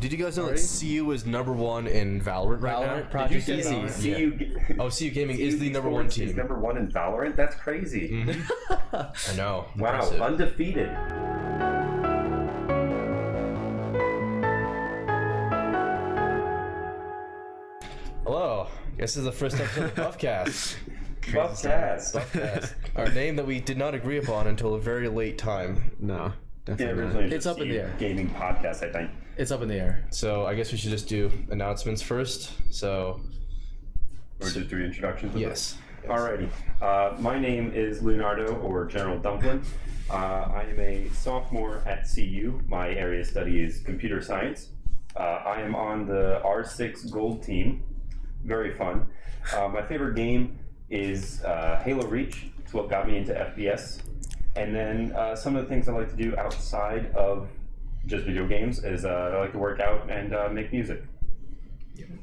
Did you guys know that CU is #1 in Valorant right now? Project Easy. CU Gaming is the #1 team. Is #1 in Valorant? That's crazy. Mm-hmm. I know. Wow, Impressive. undefeated. Hello. This is the first episode of BuffCast. BuffCast. Our name that we did not agree upon until a very late time. No, definitely not. Originally It's up in the air. Gaming podcast, I think. It's up in the air. So I guess we should just do announcements first. So Or just do introductions. yes. Alrighty. My name is Leonardo, or General Dumplin. I am a sophomore at CU. My area of study is computer science. I am on the R6 Gold team. Very fun. My favorite game is Halo Reach. It's what got me into FPS. And then some of the things I like to do outside of just video games is I like to work out and make music.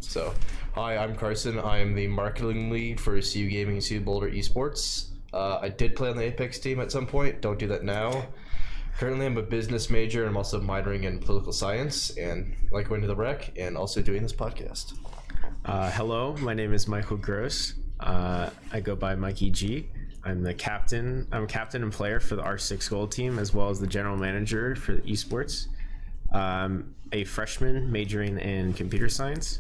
So, hi, I'm Carson. I am the marketing lead for CU Gaming and CU Boulder Esports. I did play on the Apex team at some point. Don't do that now. Currently, I'm a business major and I'm also minoring in political science and like going to the rec and also doing this podcast. Hello, my name is Michael Gross. I go by Mikey G. I'm the captain. I'm captain and player for the R6 Gold team, as well as the general manager for the Esports. I'm a freshman majoring in computer science.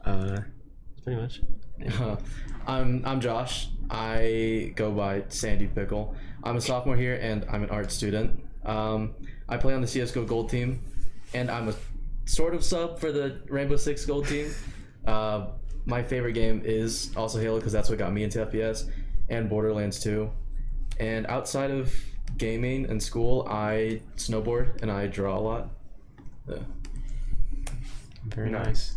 Pretty much. I'm Josh. I go by Sandy Pickle. I'm a sophomore here, and I'm an art student. I play on the CS:GO Gold team, and I'm a sort of sub for the Rainbow Six Gold team. My favorite game is also Halo because that's what got me into FPS, and Borderlands 2. And outside of gaming and school, I snowboard and I draw a lot. Yeah. Very nice.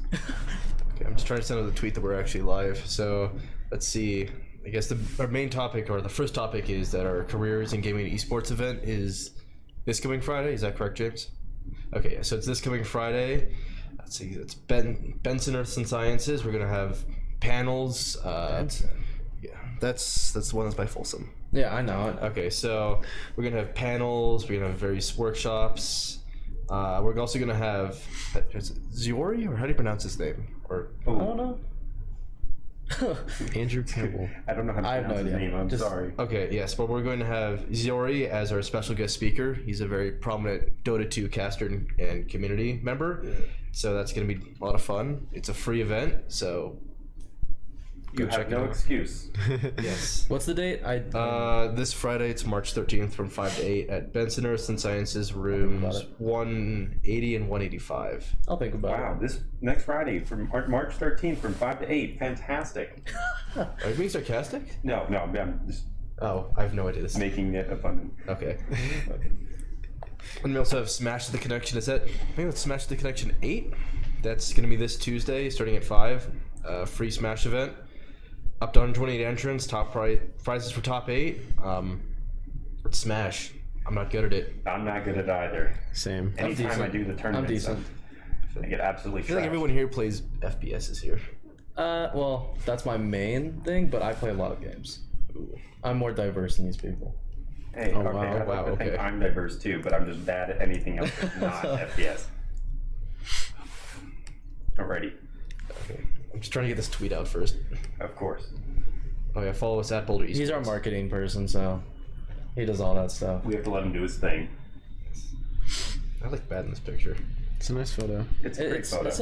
Okay, I'm just trying to send out the tweet that we're actually live. So let's see. I guess our main topic, or the first topic, is that our careers in gaming and esports event is this coming Friday. Is that correct, James? Okay, yeah, so it's this coming Friday. Let's see. It's Benson Earths and Sciences. We're gonna have panels. Yeah, that's the one that's by Folsom. Yeah, I know it. Okay, so we're gonna have panels. We're gonna have various workshops. We're also gonna have Ziori, or how do you pronounce his name? Or I don't know. Andrew Campbell. I don't know how to I have pronounce no his idea. name. I'm Just- sorry. okay, yes, but we're going to have Ziori as our special guest speaker. He's a very prominent Dota 2 caster and community member, so that's going to be a lot of fun. It's a free event, so You check have it no out. excuse. yes. What's the date? This Friday, it's March 13th from 5 to 8 at Benson Earths and Sciences rooms 180 and 185. I'll think about Wow, it. this next Friday from March 13th from 5 to 8. Fantastic. Are you being sarcastic? No, I'm just Oh, I have no idea. This. making it abundant. Okay. And we also have Smash the Connection. Is that? I think that's Smash the Connection 8. That's going to be this Tuesday, starting at 5. Free Smash event. Up to 128 entrants. Top prizes for top 8. It's Smash. I'm not good at it. I'm not good at either. Same. Anytime I decent. do the tournament I'm decent. stuff, I get absolutely I feel like trashed. everyone here plays FPSs here. Well, that's my main thing, but I play a lot of games. I'm more diverse than these people. Hey, Oh, okay, wow, I like wow, to think okay. I'm diverse too, but I'm just bad at anything else that's not FPS. Alrighty, Okay. I'm just trying to get this tweet out first. of course. Oh yeah, follow us at Boulder Esports. He's our marketing person, so he does all that stuff. We have to let him do his thing. I look bad in this picture. It's a nice photo. It's a great It's photo. it's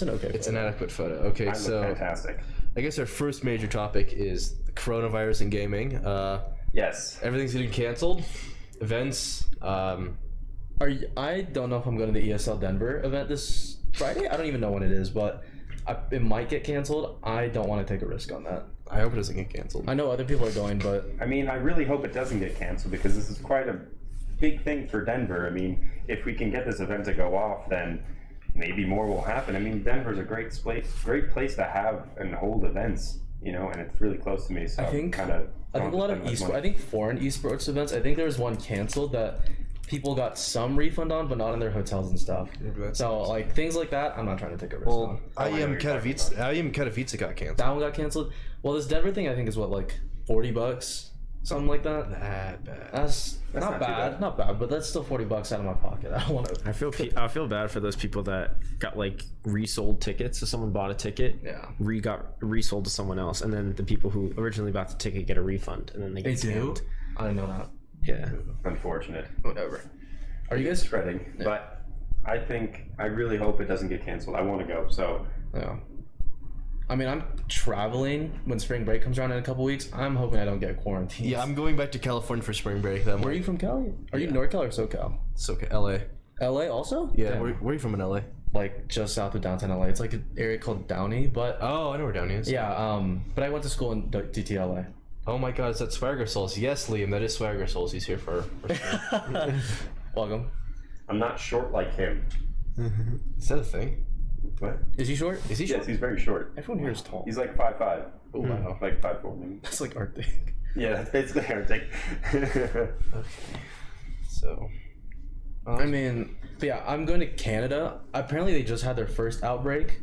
an okay. It's photo. an adequate photo. Okay, I look so fantastic. I guess our first major topic is coronavirus and gaming. Yes. Everything's getting canceled. Events. I don't know if I'm going to the ESL Denver event this Friday. I don't even know when it is, but it might get canceled. I don't want to take a risk on that. I hope it doesn't get canceled. I know other people are going, but I mean, I really hope it doesn't get canceled because this is quite a big thing for Denver. I mean, if we can get this event to go off, then maybe more will happen. I mean, Denver's a great place to have and hold events, you know, and it's really close to me. So I think kind a lot of I think foreign esports events. I think there was one canceled that people got some refund on, but not in their hotels and stuff. So like things like that, I'm not trying to take a risk on. I am Katowice got canceled. That one got canceled. Well, this Denver thing I think is what, like $40. something like that. That bad. That's not not too bad, bad. not bad, but that's still $40 out of my pocket. I don't want to. I feel bad for those people that got like resold tickets. So someone bought a ticket, Yeah. got resold to someone else, and then the people who originally bought the ticket get a refund, and then they get scammed. I didn't know that. Yeah. Unfortunate. Whatever. Are you guys? Spreading, but I really hope it doesn't get canceled. I want to go, so Yeah. I mean, I'm traveling when spring break comes around in a couple weeks. I'm hoping I don't get quarantined. Yeah, I'm going back to California for spring break. Then Where are you from, Cali? Are you NorCal or SoCal? It's okay. LA. LA also? Yeah. Damn. Where are you from in LA? Like just south of downtown LA. It's like an area called Downey, but Oh, I know where Downey is. yeah. But I went to school in DTLA. Oh my God, is that Swagger Souls? Yes, Liam, that is Swagger Souls. He's here for Welcome. I'm not short like him. Is that a thing? What? Is he short? Is he short? Yes, he's very short. Everyone here is tall. He's like 5'5". Oh, wow. Like 5'4", maybe. That's like our thing. Yeah, that's basically heretic. So, I mean, but yeah, I'm going to Canada. Apparently, they just had their first outbreak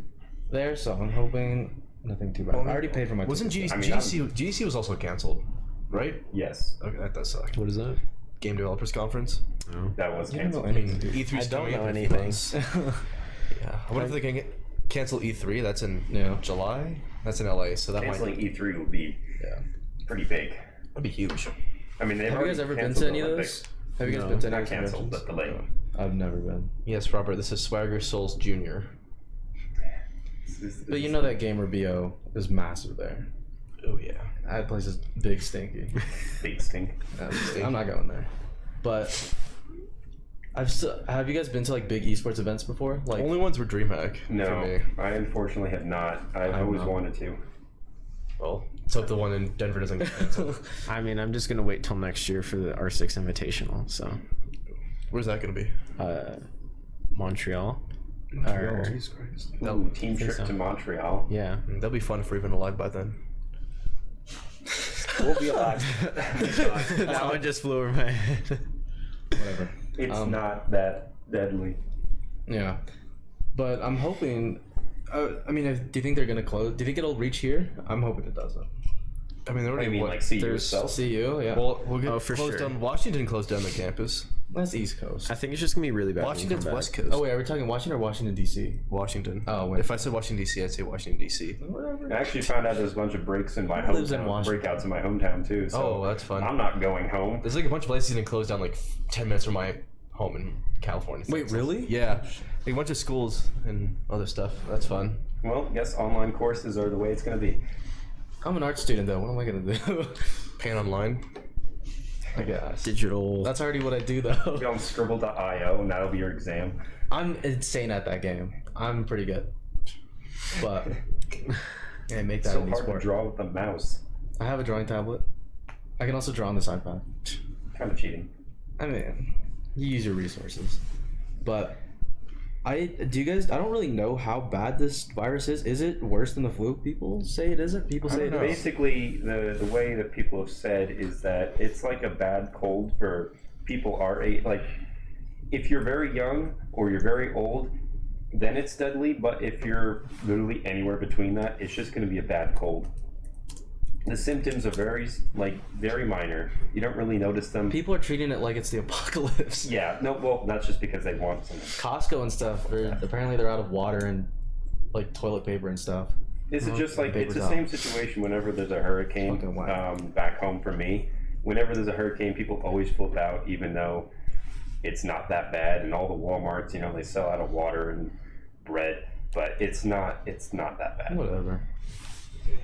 there, so I'm hoping nothing too bad. I already paid for my wasn't tickets. GDC was also canceled, right? Yes, Okay, that does suck. What is that? Game Developers Conference. Oh. that was I don't know canceled. anything, dude. E3's I don't coming know up in a few anything. months. Yeah, I wonder if they can cancel E3. That's in Yeah. July. That's in LA, so that Canceling might E3 would be pretty big. that'd be huge. I mean, they've Have you guys already ever been canceled to any the of Olympics. those? Have you guys No, been to any Not of those canceled, but conventions? delayed. I've never been. Yes, Robert. This is Swagger Souls Jr. But you know that Gamer BO is massive there. Oh yeah. That place is big stinky. Big stink. I'm not going there. But have you guys been to like big esports events before? Like Only ones were DreamHack for No, me. I unfortunately have not. I've always not. wanted to. Well, let's hope the one in Denver doesn't get canceled. I mean, I'm just gonna wait till next year for the R6 Invitational. So, Where's that gonna be? Montreal. Jesus Christ. Ooh, team trip so. to Montreal. Yeah. That'll be fun if we're even alive by then. We'll be alive. That one just flew over my head. whatever. It's not that deadly. Yeah. But I'm hoping. I mean, do you think they're gonna close? Do you think it'll reach here? I'm hoping it doesn't. I mean, they I already mean, what? like, see there's- yourself. See you? Yeah. Well, we'll get Oh, for closed sure. down. Washington closed down the campus. That's East Coast. I think it's just gonna be really bad. when you Washington's come back. West Coast. Oh wait, are we talking Washington or Washington DC? Washington. Oh, wait. If I said Washington D.C., I'd say Washington D.C. Whatever. I actually found out there's a bunch of breaks in my Who lives in hometown. Washington? Breakouts in my hometown too. So Oh, that's fun. I'm not going home. There's like a bunch of places that closed down like 10 minutes from my home in California. Wait, really? Yeah. Like a bunch of schools and other stuff. That's fun. Well, I guess online courses are the way it's going to be. I'm an art student though. What am I gonna do? Paint online. I guess. Digital. That's already what I do though. Go on scribble.io and that'll be your exam. I'm insane at that game. I'm pretty good. But yeah, make that So an hard to esport. draw with the mouse. I have a drawing tablet. I can also draw on this iPad. Kind of cheating. I mean, you use your resources. But I don't really know how bad this virus is. Is it worse than the flu? People say it isn't. People say it is. Basically, the way that people have said is that it's like a bad cold for people our age. Like, if you're very young or you're very old, then it's deadly. But if you're literally anywhere between that, it's just going to be a bad cold. The symptoms are very minor. You don't really notice them. People are treating it like it's the apocalypse. Yeah, no, well, that's just because they want something. Costco and stuff. Apparently they're out of water and like toilet paper and stuff. Is it just like, it's paper's the out. same situation whenever there's a hurricane Fucking whack. back home for me. Whenever there's a hurricane, people always flip out, even though it's not that bad. And all the Walmarts, they sell out of water and bread, but it's not that bad. Whatever.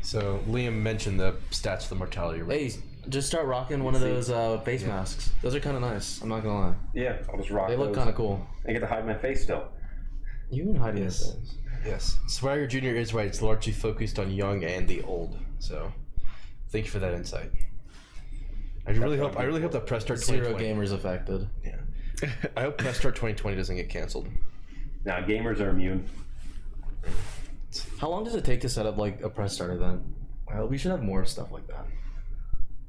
So Liam mentioned the stats of the mortality rate. Hey, just start rocking one of those face masks. Those are kind of nice. I'm not gonna lie. Yeah, I'll just rock They look those. kind of cool. I get to hide my face still. You can hide these things. Yes. Swagger Jr. is right. It's largely focused on young and the old. So thank you for that insight. I really hope that Press Start Zero 2020. gamers affected. Yeah. I hope Press Start 2020 doesn't get canceled. Now, gamers are immune. How long does it take to set up like a press start event? Well, we should have more stuff like that.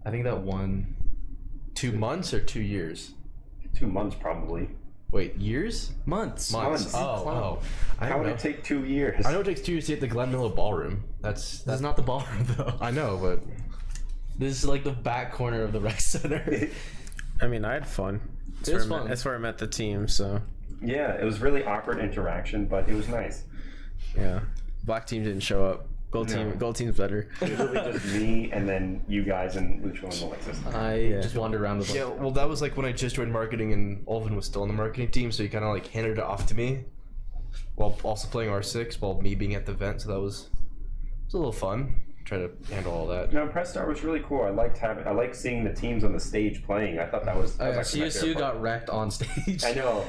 I think that 2 months or 2 years? 2 months probably. Wait, years? months. Months. Oh. I How don't would know. it take 2 years? I know it takes 2 years to hit the Glen Miller Ballroom. That's That's not the ballroom though. I know, but This is like the back corner of the rec center. I mean, I had fun. It was fun. That's where I met the team. So Yeah, it was really awkward interaction, but it was nice. yeah, black team didn't show up. Gold team's better. It was really just me and then you guys and Lucho and Alexis. I just wandered around with Yeah, well, that was like when I just joined marketing and Olvin was still on the marketing team, so he kind of like handed it off to me while also playing R6 while me being at the event, so that was a little fun. Try to handle all that. No, Press Star was really cool. I liked seeing the teams on the stage playing. I thought that was actually my CSU favorite part. got wrecked on stage. I know.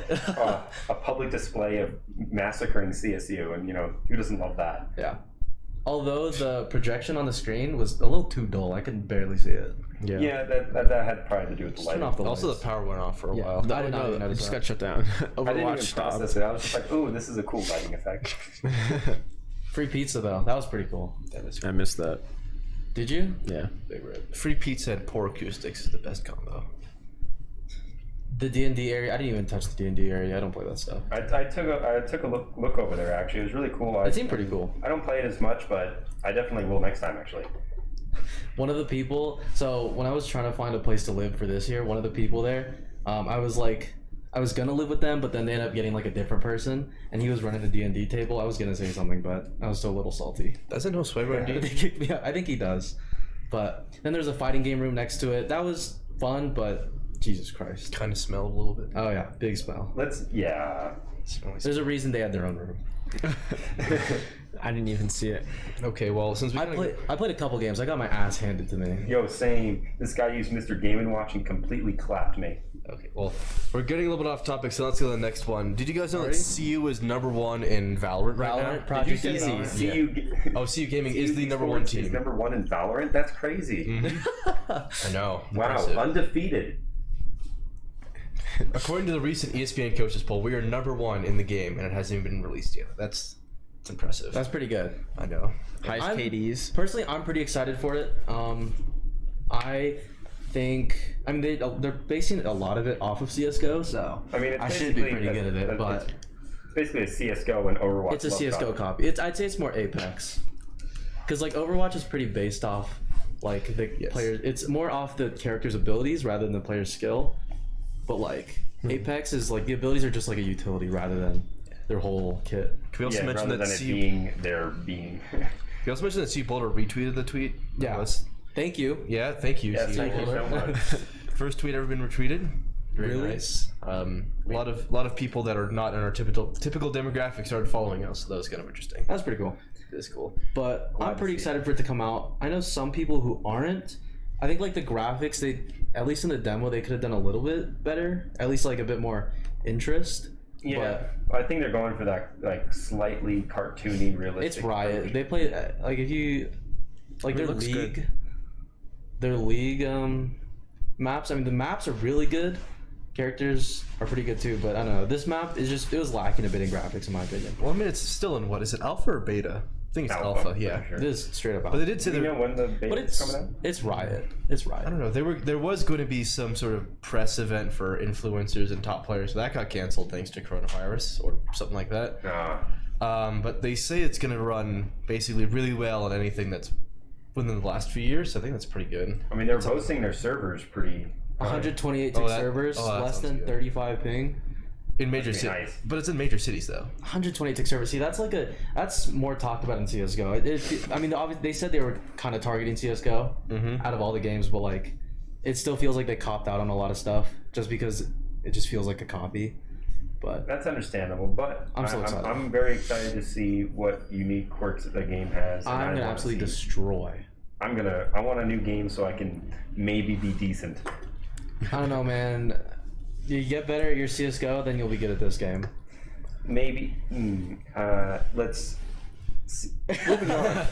A public display of massacring CSU, and who doesn't love that? Yeah. Although the projection on the screen was a little too dull, I could barely see it. Yeah, that had probably to do with the lighting. Turn off the Also, lights. the power went off for a while. I did not even It notice just that. got shut down. I didn't Overwatch even stopped. process it. I was just like, "Ooh, this is a cool lighting effect." Free pizza though, that was pretty cool. That is I missed that. Did you? Yeah. free pizza and poor acoustics is the best combo. The D&D area, I didn't even touch the D&D area. I don't play that stuff. I took a look over there. Actually, it was really cool. It seemed pretty cool. I don't play it as much, but I definitely will next time. Actually, One of the people, so when I was trying to find a place to live for this year, one of the people there, I was gonna live with them, but then they ended up getting like a different person, and he was running the D&D table. I was gonna say something, but I was still a little salty. Doesn't no swipe on They kicked me out. I think he does. But then there's a fighting game room next to it. That was fun, but Jesus Christ. Kind of smelled a little bit. Oh yeah, big smell. There's a reason they had their own room. I didn't even see it. Okay, well, since we I played a couple games. I got my ass handed to me. Yo, same. This guy used Mr. Game & Watch and completely clapped me. Okay, well, we're getting a little bit off topic, so let's go to the next one. Did you guys know that CU is #1 in Valorant right now? Valorant, Project Did you Easy. say CU Gaming is the #1 Esports team. is #1 in Valorant? That's crazy. I know. Wow, Impressive. undefeated. According to the recent ESPN coaches poll, we are #1 in the game, and it hasn't even been released yet. It's impressive. That's pretty good. I know. Highest I'm- KDs. Personally, I'm pretty excited for it. I think, they're basing a lot of it off of CS:GO, so I mean, it's I should be basically pretty good at it. But it's basically a CS:GO and Overwatch. it's a love CS:GO copy. copy. I'd say it's more Apex, because like Overwatch is pretty based off like the players. It's more off the character's abilities rather than the player's skill. But like Apex is like the abilities are just like a utility rather than their whole kit. Can we also mention rather that than it CU? being their being. Can we also mention that CU Boulder retweeted the tweet? Yeah. Let's- Thank you. Yeah. Thank you. Yes, CU thank you Boulder. so much. First tweet ever been retweeted. Very Really? nice. A lot of people that are not in our typical demographic started following us, so that was kind of interesting. That's pretty cool. It's cool. But I'm to pretty see excited for it to come out. I know some people who aren't. I think like the graphics, they at least in the demo they could have done a little bit better. At least like a bit more interest. Yeah, I think they're going for that like slightly cartoony, realistic. It's Riot. approach. They play like if you like It their looks league, good. their league maps. I mean the maps are really good. Characters are pretty good too, but I don't know. This map is just it was lacking a bit in graphics in my opinion. Well, I mean, it's still in what is it? Alpha or beta? I think it's alpha. I'm Yeah. pretty sure. It is straight up. But they did say Do you they're. know when the beta But is it's coming out? it's Riot. It's Riot. I don't know. There was going to be some sort of press event for influencers and top players, but that got canceled thanks to coronavirus or something like that. But they say it's going to run basically really well on anything that's within the last few years. So I think that's pretty good. I mean, they're boasting their servers pretty. 128 tick Oh, that- servers, oh, that less sounds than good. 35 ping. In major That'd be cities, nice. but it's in major cities though. 128 tick servers. See, that's more talked about in CS:GO. I mean, obviously they said they were kind of targeting CS:GO out of all the games, but like, it still feels like they copped out on a lot of stuff just because it just feels like a copy. But That's understandable, but I'm so excited. I'm very excited to see what unique quirks that the game has. and I'm I gonna wanna absolutely see- destroy. I want a new game so I can maybe be decent. I don't know, man. You get better at your CS:GO, then you'll be good at this game. Maybe. Let's. See. Moving on.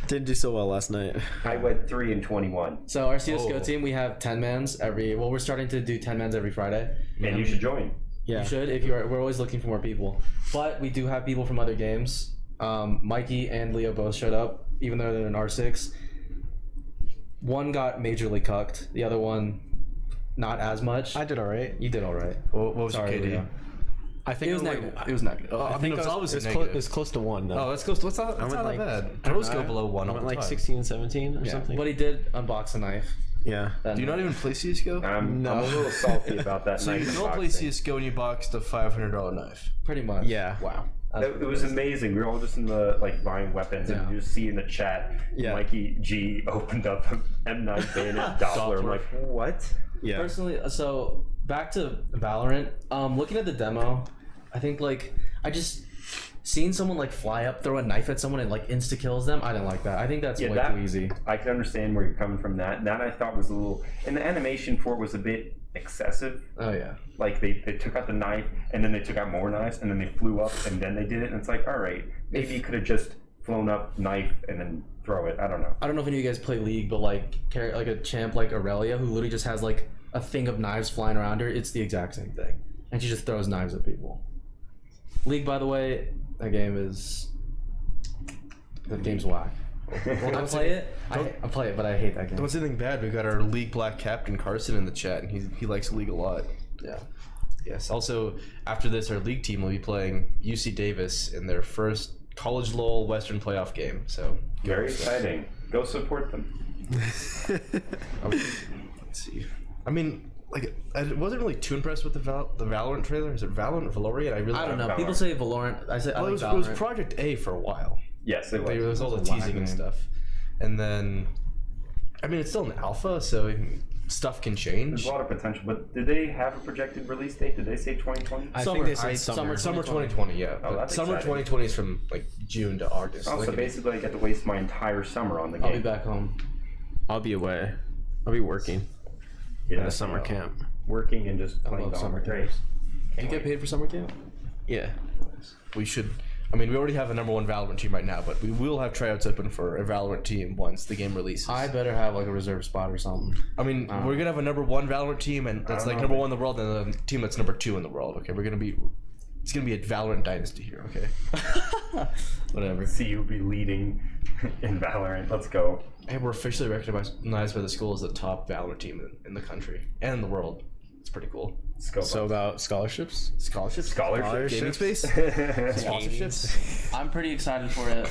Didn't do so well last night. I went 3-21, So our CS:GO Oh. team, we have 10 mans every. Well, we're starting to do 10 mans every Friday. and you should join. Yeah. You should if you're. We're always looking for more people, but we do have people from other games. Mikey and Leo both showed up, even though they're in R6. One got majorly cucked. The other one, not as much. I did all right. You did all right. What was Sorry, your KD? Leo. I think It was I'm negative. It was negative. I think it was always it's negative. it's close to 1 though. Oh, that's close. That's not that like, bad. Pros go below 1 I all went the like time. 16 and 17 or something. But he did unbox a knife. Yeah. That Do you not night. even play CSGO? I'm a little salty about that. So you knife don't play unboxing. CSGO and you boxed a $500 knife. Pretty much. Yeah. Wow. It was amazing. We were all just in the buying weapons, and you just see in the chat, Yeah. Mikey G opened up an M9 bayonet Doppler. I'm like, what? Yeah. Personally, so back to Valorant. Looking at the demo, I think I just seeing someone fly up, throw a knife at someone, and insta kills them. I didn't like that. I think that's way too easy. I can understand where you're coming from. That I thought was a little, and the animation for it was a bit excessive. Oh yeah. Like they took out the knife, and then they took out more knives, and then they flew up, and then they did it. And it's like, all right, maybe you could have just flown up, knife, and then throw it. I don't know. I don't know if any of you guys play League, but a champ like Aurelia, who literally just has a thing of knives flying around her. It's the exact same thing, and she just throws knives at people. League, by the way, that game's whack. I play it, but I hate that game. Don't say anything bad. We've got our League Black captain Carson in the chat, and he likes League a lot. Yeah. Yes. Also, after this, our League team will be playing UC Davis in their first College LOL Western Playoff game. So Very exciting. Go support them. let's see. I mean, I wasn't really too impressed with the Valorant trailer. Is it Valorant or Valorant? I don't know. Valorant. People say Valorant. I say Well, it was Valorant. Project A for a while. Yes, it was. There was all the It's a whack teasing and name. stuff, and then, I mean, it's still an alpha, so stuff can change. There's a lot of potential, but did they have a projected release date? Did they say 2020? I think they said Summer summer. 2020, yeah. Oh, But that's summer exciting. 2020 is from June to August. Oh, so basically I get to waste my entire summer on the game. I'll be back home. I'll be away. I'll be working Yeah, at a summer camp. Working and just playing love summer Valorant. camps. Do you get paid for summer camp? Yeah. We should. I mean, we already have a #1 Valorant team right now, but we will have tryouts open for a Valorant team once the game releases. I better have a reserve spot or something. I mean, we're gonna have a #1 Valorant team, and that's don't know, #1 in the world, and a team that's #2 in the world. Okay, it's gonna be a Valorant dynasty here. Okay. Whatever. See you be leading in Valorant. Let's go. And we're officially recognized by the school as the top Valorant team in the country and in the world. It's pretty cool. Let's go. So about scholarships? Scholarships, Scholarship? gaming space, Scholarships. sponsorships. I'm pretty excited for it.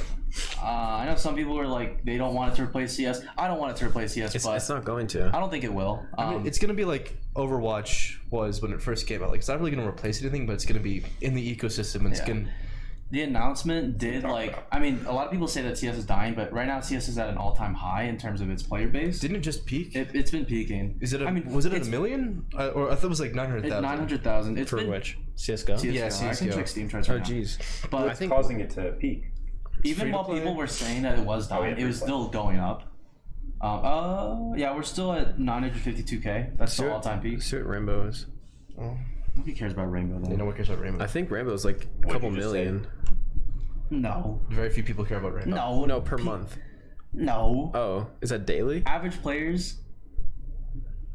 I know some people are they don't want it to replace CS. I don't want it to replace CS, but It's not going to. I don't think it will. I mean, it's gonna be like Overwatch was when it first came out. It's not really gonna replace anything, but it's gonna be in the ecosystem. And it's gonna. The announcement did I mean, a lot of people say that CS is dying, but right now CS is at an all-time high in terms of its player base. Didn't it just peak? It's been peaking. Is it? I mean, was it at it's- 1 million? Or I thought it was like 900,000. 900,000. It's For been which? CSGO? CSGO. Yeah, I can CSGO. check Steam charts Oh, right now. jeez. But I think Causing it to peak. even free to while play. people were saying that it was dying, yeah, it was free to still going up. Yeah, we're still at 952K. That's still all-time peak. See what Rainbow is. Nobody cares about Rainbow though. No one cares about Rainbow. I think Rainbow's like a What couple did you just million. No. Very few people care about Rainbow. No. No, per month. No. Oh, is that daily? Average players,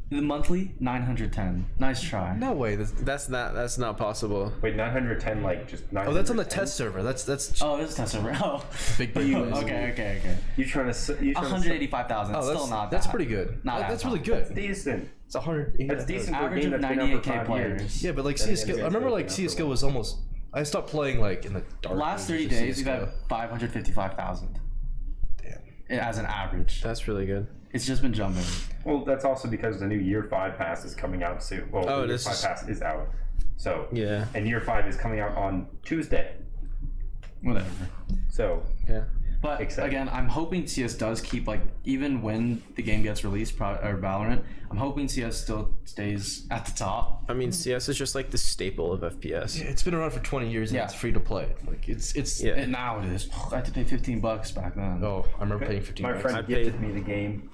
the monthly 910. Nice try. No way. That's not possible. Wait, 910, just 910? Oh, that's on the test server. That's Oh, this is test server. Oh. big brain. Okay. You trying to... 185,000. Oh, Still not that's that. pretty good. Not That's that really bad. good. decent. It's 100. That's decent for a Average game of that's been out for 98K 5 players. years. Yeah, but like That CSGO. I remember like game's been out for a CSGO was almost. I stopped playing in the dark. Last ages 30 of days, we've CS:GO. had 555,000 Damn. as an average. That's really good. It's just been jumping. Well, that's also because the new Year 5 pass is coming out soon. Well, Oh, the Year this 5 is- pass is out. So, Yeah. and Year 5 is coming out on Tuesday. Whatever. So, Yeah. But Exciting. again, I'm hoping CS does keep even when the game gets released, or Valorant. I'm hoping CS still stays at the top. I mean, CS is just like the staple of FPS. Yeah, it's been around for 20 years and Yeah. it's free to play. It's. Yeah. And now it is. I had to pay $15 back then. Oh, I remember paying 15 my bucks. friend I gifted paid- me the game.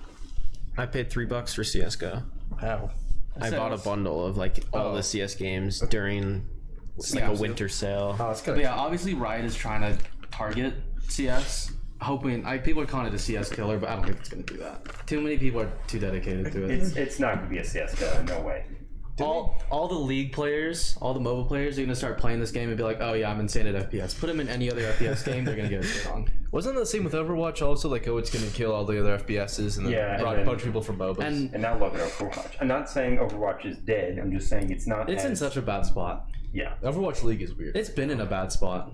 I paid $3 for CS:GO. How? I So bought a it's- bundle of all the CS games during Yeah, a winter sale. Oh, it's But yeah, obviously Riot is trying to target CS. Hoping people are calling it a CS killer, but I don't think it's going to do that. Too many people are too dedicated to it. It's not going to be a CSGO, no way. All the league players, all the mobile players are going to start playing this game and be like, oh yeah, I'm insane at FPS. Put them in any other FPS game, they're going to get it on. Wasn't that the same with Overwatch also? It's going to kill all the other FPSs and then Yeah, brought and a bunch of people from MOBAs. And And now look at Overwatch. I'm not saying Overwatch is dead. I'm just saying it's not it's in as- such a bad spot. Yeah, Overwatch League is weird. It's been in a bad spot.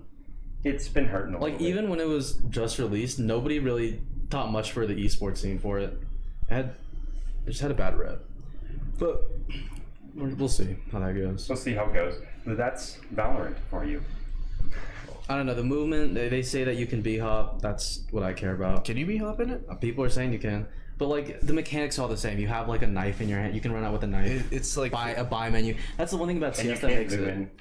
it's been hurting a Like, little even when it was just released, nobody really thought much for the esports scene for it. It just had a bad rep. But we'll see how that goes. We'll see how it goes. But that's Valorant for you. I don't know, the movement, they say that you can B-hop. That's what I care about. Can you be hop in it? People are saying you can. But, like, the mechanics are all the same. You have, like, a knife in your hand. You can run out with a knife. It's like Buy a buy menu. That's the one thing about And you CS that can't makes zoom it. in.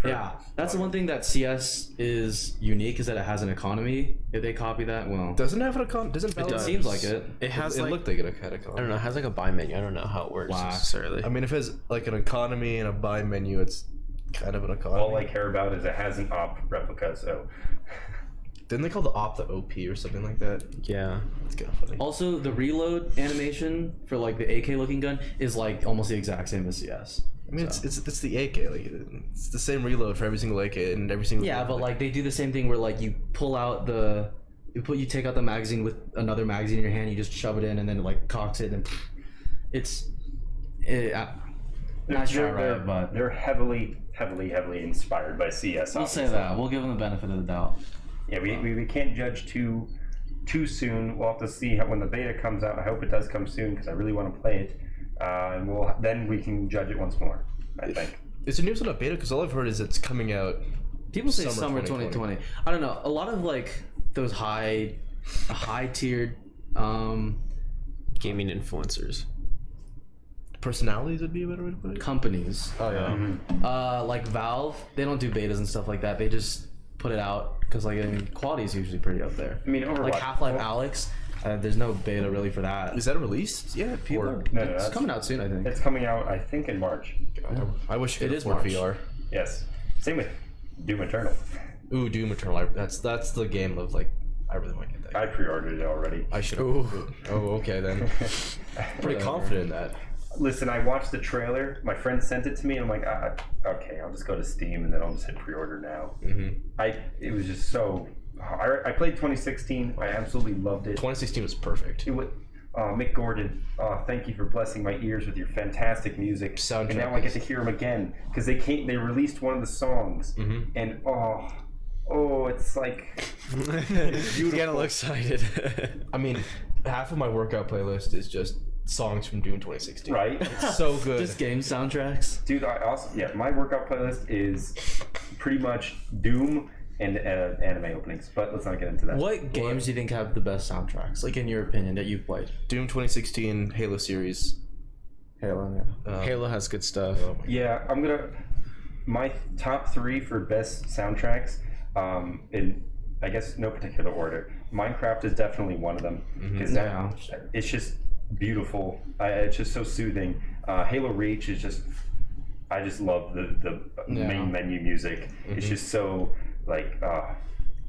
Yeah, that's the one thing that CS is unique, is that it has an economy. If they copy that, well, doesn't have an account. Doesn't it Valorant? seems like it. It has It like, looked like it had a con. I don't know, it has like a buy menu. I don't know how it works Wow. necessarily. I mean, if it has like an economy and a buy menu, it's kind of an economy. All I care about is it has an op replica, so Didn't they call the op the OP or something like that? Yeah. It's kind of funny. Also, the reload animation for, like, the AK looking gun is, like, almost the exact same as CS. I mean, it's the AK. Like, it's the same reload for every single AK and every single. Yeah, but, like, they do the same thing where, like, you pull out the... You take out the magazine with another magazine in your hand, you just shove it in, and then it, like, cocks it, and it's... Not sure, right, but... they're heavily inspired by CS. We'll say obviously. that. We'll give them the benefit of the doubt. Yeah, we can't judge too soon. We'll have to see how, when the beta comes out. I hope it does come soon because I really want to play it, and then we can judge it once more. I think. Is it news on a beta? Because all I've heard is it's coming out. People say Summer summer 2020. I don't know. A lot of, like, those high-tiered Gaming influencers. Personalities would be a better way to put it. companies, Oh yeah. like Valve, they don't do betas and stuff like that. They just put it out because, like, I mean, quality is usually pretty up there. I mean, Overwatch. Like Half-Life Alex, there's no beta really for that. Is that released? Yeah. People, No, it's that's- coming out soon, I think. It's coming out, I think, in March. I wish It it is is more March. VR. Yes. Same with Doom Eternal. Ooh, Doom Eternal. That's the game of like. I really want to get that. I pre-ordered it already. I should. Ooh. Oh, okay then. Pretty confident in that. Listen, I watched the trailer. My friend sent it to me, and I'm like, okay, I'll just go to Steam, and then I'll just hit pre-order now. It was just so. I played 2016. I absolutely loved it. 2016 was perfect. It was, Mick Gordon, thank you for blessing my ears with your fantastic music. Soundtrack and now I get to hear him again because they released one of the songs, and it's like You get a little excited. I mean, half of my workout playlist is just songs from Doom 2016. right. It's so good. Just game soundtracks. Dude, my workout playlist is pretty much Doom and anime openings, but let's not get into that. What games do you think have the best soundtracks, like, in your opinion, that you've played? Doom 2016, Halo series. Halo, yeah. Halo has good stuff. Oh my Yeah, my top 3 for best soundtracks, in I guess no particular order. Minecraft is definitely one of them because Yeah. it's just beautiful. It's just so soothing. Halo Reach is just, I just love the main menu music. It's just so like,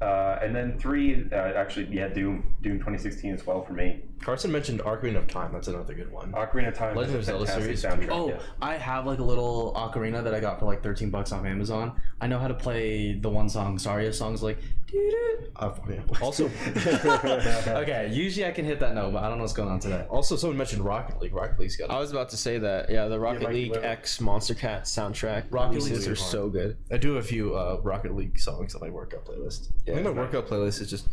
and then 3, Doom 2016 as well for me. Carson mentioned Ocarina of Time. That's another good one. Ocarina of Time Legend is of a Zelda fantastic series. soundtrack. Oh, yeah. I have, like, a little ocarina that I got for, like, $13 off Amazon. I know how to play the one song, Zarya songs, like... Yeah. Also, Okay, usually I can hit that note, but I don't know what's going on today. also someone mentioned Rocket League. Rocket League's got. I was about to say that. Yeah, the Rocket Rocket League League. X Monster Cat soundtrack Rocket releases League are is so good. I do have a few Rocket League songs on my workout playlist. I think my workout playlist is just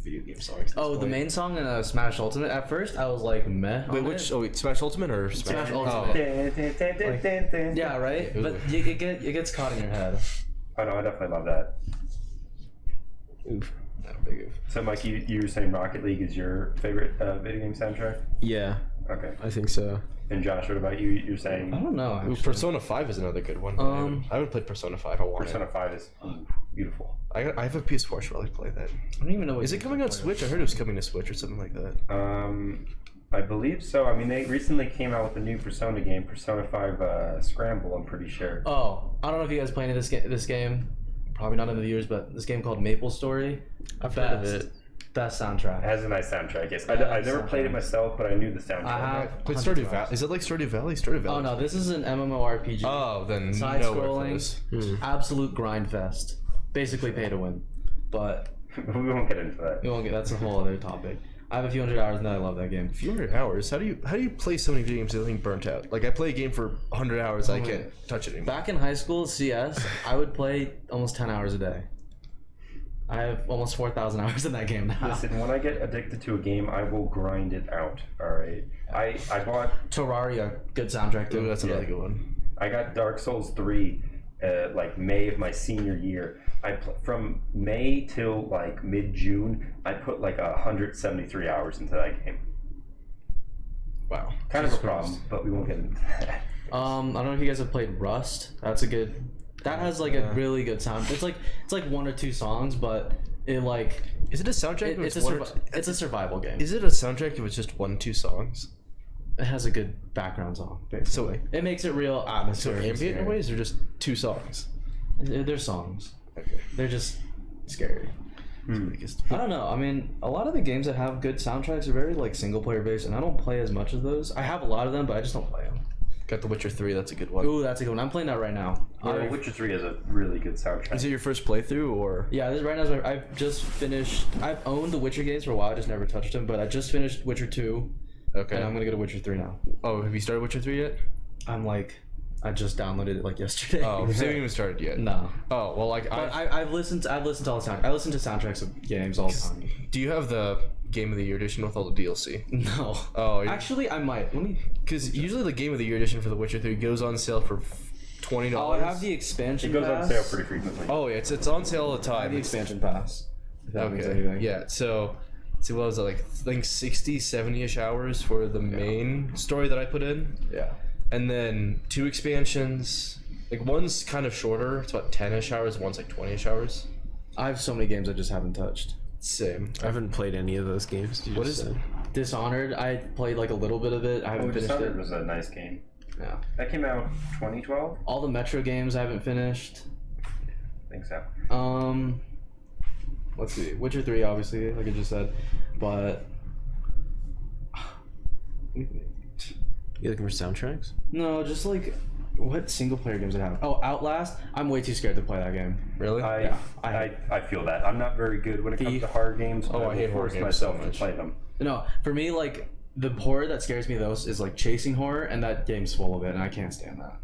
video game songs. Oh, the main song in Smash Ultimate. At first, I was like, meh. Wait, on which? it. Oh, wait, Smash Ultimate or Smash Oh. Ultimate. Yeah, right? Ooh. But it gets caught in your head. Oh no, I definitely love that. Oof. Not big oof. So, Mike, you were saying Rocket League is your favorite video game soundtrack? Yeah, Okay. I think so. And Josh, what about you? You're saying I don't know, Ooh, actually. Persona 5 is another good one. I haven't played Persona 5. I want Persona it. 5 is beautiful. I have a PS4. I should probably play that. I don't even know what Is it coming on Switch? I heard it was coming to Switch or something like that. I believe so. I mean, they recently came out with a new Persona game, Persona 5 Scramble, I'm pretty sure. Oh, I don't know if you guys played this game. Probably not in the viewers, but this game called Maple Story. I've heard of it. Best It soundtrack. has a nice soundtrack, yes. I Yeah, never played it soundtrack. myself, but I knew the soundtrack. I have. Played 100 Stardew Valley. times. Is it like Stardew Valley? Stardew Valley. Oh no, this is an MMORPG. Oh, then Side nowhere scrolling, close. absolute grind fest. Basically pay to win. But we won't get into that. we won't get. That's a whole other topic. I have a few hundred hours and I love that game. A few hundred hours? How do you play so many video games without getting burnt out? Like, I play a game for 100 hours, I can't touch it anymore. Back in high school, CS, I would play almost 10 hours a day. I have almost 4,000 hours in that game now. Listen, when I get addicted to a game, I will grind it out. All right. I bought Terraria, good soundtrack too. Ooh, that's another good one. I got Dark Souls 3 like May of my senior year. From May till like mid-June, I put like 173 hours into that game. Wow. Kind of a problem, but we won't get into that. I don't know if you guys have played Rust. That's a good. That has like a really good sound. It's like one or two songs, but it like. Is it a soundtrack? It's a survival game. Is it a soundtrack if it's just 1-2 songs? It has a good background song, basically. So it makes it real So atmospheric. ambient in ways, or just 2 songs? They're songs. Okay. They're just scary. I don't know. I mean, a lot of the games that have good soundtracks are very like single player based, and I don't play as much of those. I have a lot of them, but I just don't play them. Got The Witcher 3. That's a good one. Ooh, that's a good one. I'm playing that right now. Yeah, Witcher 3 has a really good soundtrack. Is it your first playthrough, or? Yeah, this right now. I've just finished. I've owned the Witcher games for a while. I just never touched them, but I just finished Witcher 2. Okay. And I'm gonna go to Witcher 3 now. Oh, have you started Witcher 3 yet? I just downloaded it like yesterday. Oh, so you haven't even started yet? No. Oh, well, like I've listened to all the soundtracks. I listen to soundtracks of games all the time. Do you have the Game of the Year edition with all the DLC? No. Oh, actually, I might. Let me. Because usually the Game of the Year edition for The Witcher 3 goes on sale for $20. Oh, I have the expansion. It goes pass. on sale pretty frequently. Oh, yeah, it's on sale all the I have time. the expansion pass. If that means Okay. anything. Yeah. So what was it, like? I think 60, 70-ish hours for the main story that I put in, Yeah. and then 2 expansions. Like, one's kind of shorter. It's about 10-ish hours. One's like 20-ish hours. I have so many games I just haven't touched. Same. I haven't played any of those games. What is it? Dishonored. I played like a little bit of it. I haven't finished Dishonored it. was a nice game. Yeah. That came out 2012? All the Metro games I haven't finished. I think so. Let's see. Witcher 3, obviously, like I just said, but You looking for soundtracks? no, just like what single player games I have. Oh, Outlast. I'm way too scared to play that game. Really? I feel that. I'm not very good when it comes to horror games. Oh, I hate horror force games myself so to much. play them. No, for me, like the horror that scares me the most is like chasing horror, and that game's full of it, and I can't stand that.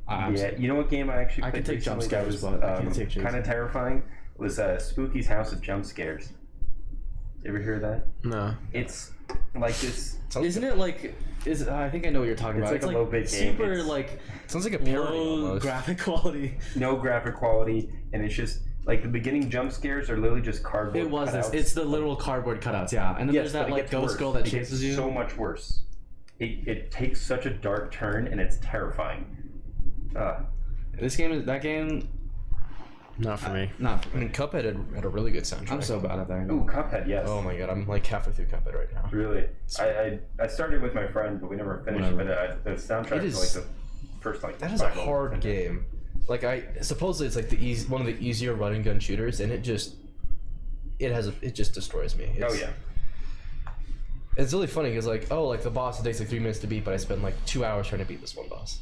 Yeah, you know what game I actually I played can take jump recently that scares, was but I can't take chasing. kind of terrifying? Was Spooky's House of Jump Scares. You ever hear that? No. It's like this. Isn't it like? I think I know what you're talking about. It's like a low-bit game. super It's- like Sounds like a parody low almost. graphic quality. No graphic quality, and it's just like the beginning jump scares are literally just cardboard. It was this. cutouts. It's the literal cardboard cutouts, yeah. And then Yes, there's that but it like gets ghost worse. girl that It gets chases you. so much worse. It takes such a dark turn, and it's terrifying. That game, Not for me. not for I me. mean, Cuphead had a really good soundtrack. I'm so bad at that. Ooh, Cuphead, yes. Oh my god, I'm like halfway through Cuphead right now. Really? I started with my friend, but we never finished. Whatever. But the soundtrack It is- for like the first like. That is a 5 levels. hard game. Like, supposedly it's like one of the easier run and gun shooters, and it just destroys me. Oh yeah. It's really funny because like the boss, it takes like 3 minutes to beat, but I spent like 2 hours trying to beat this one boss.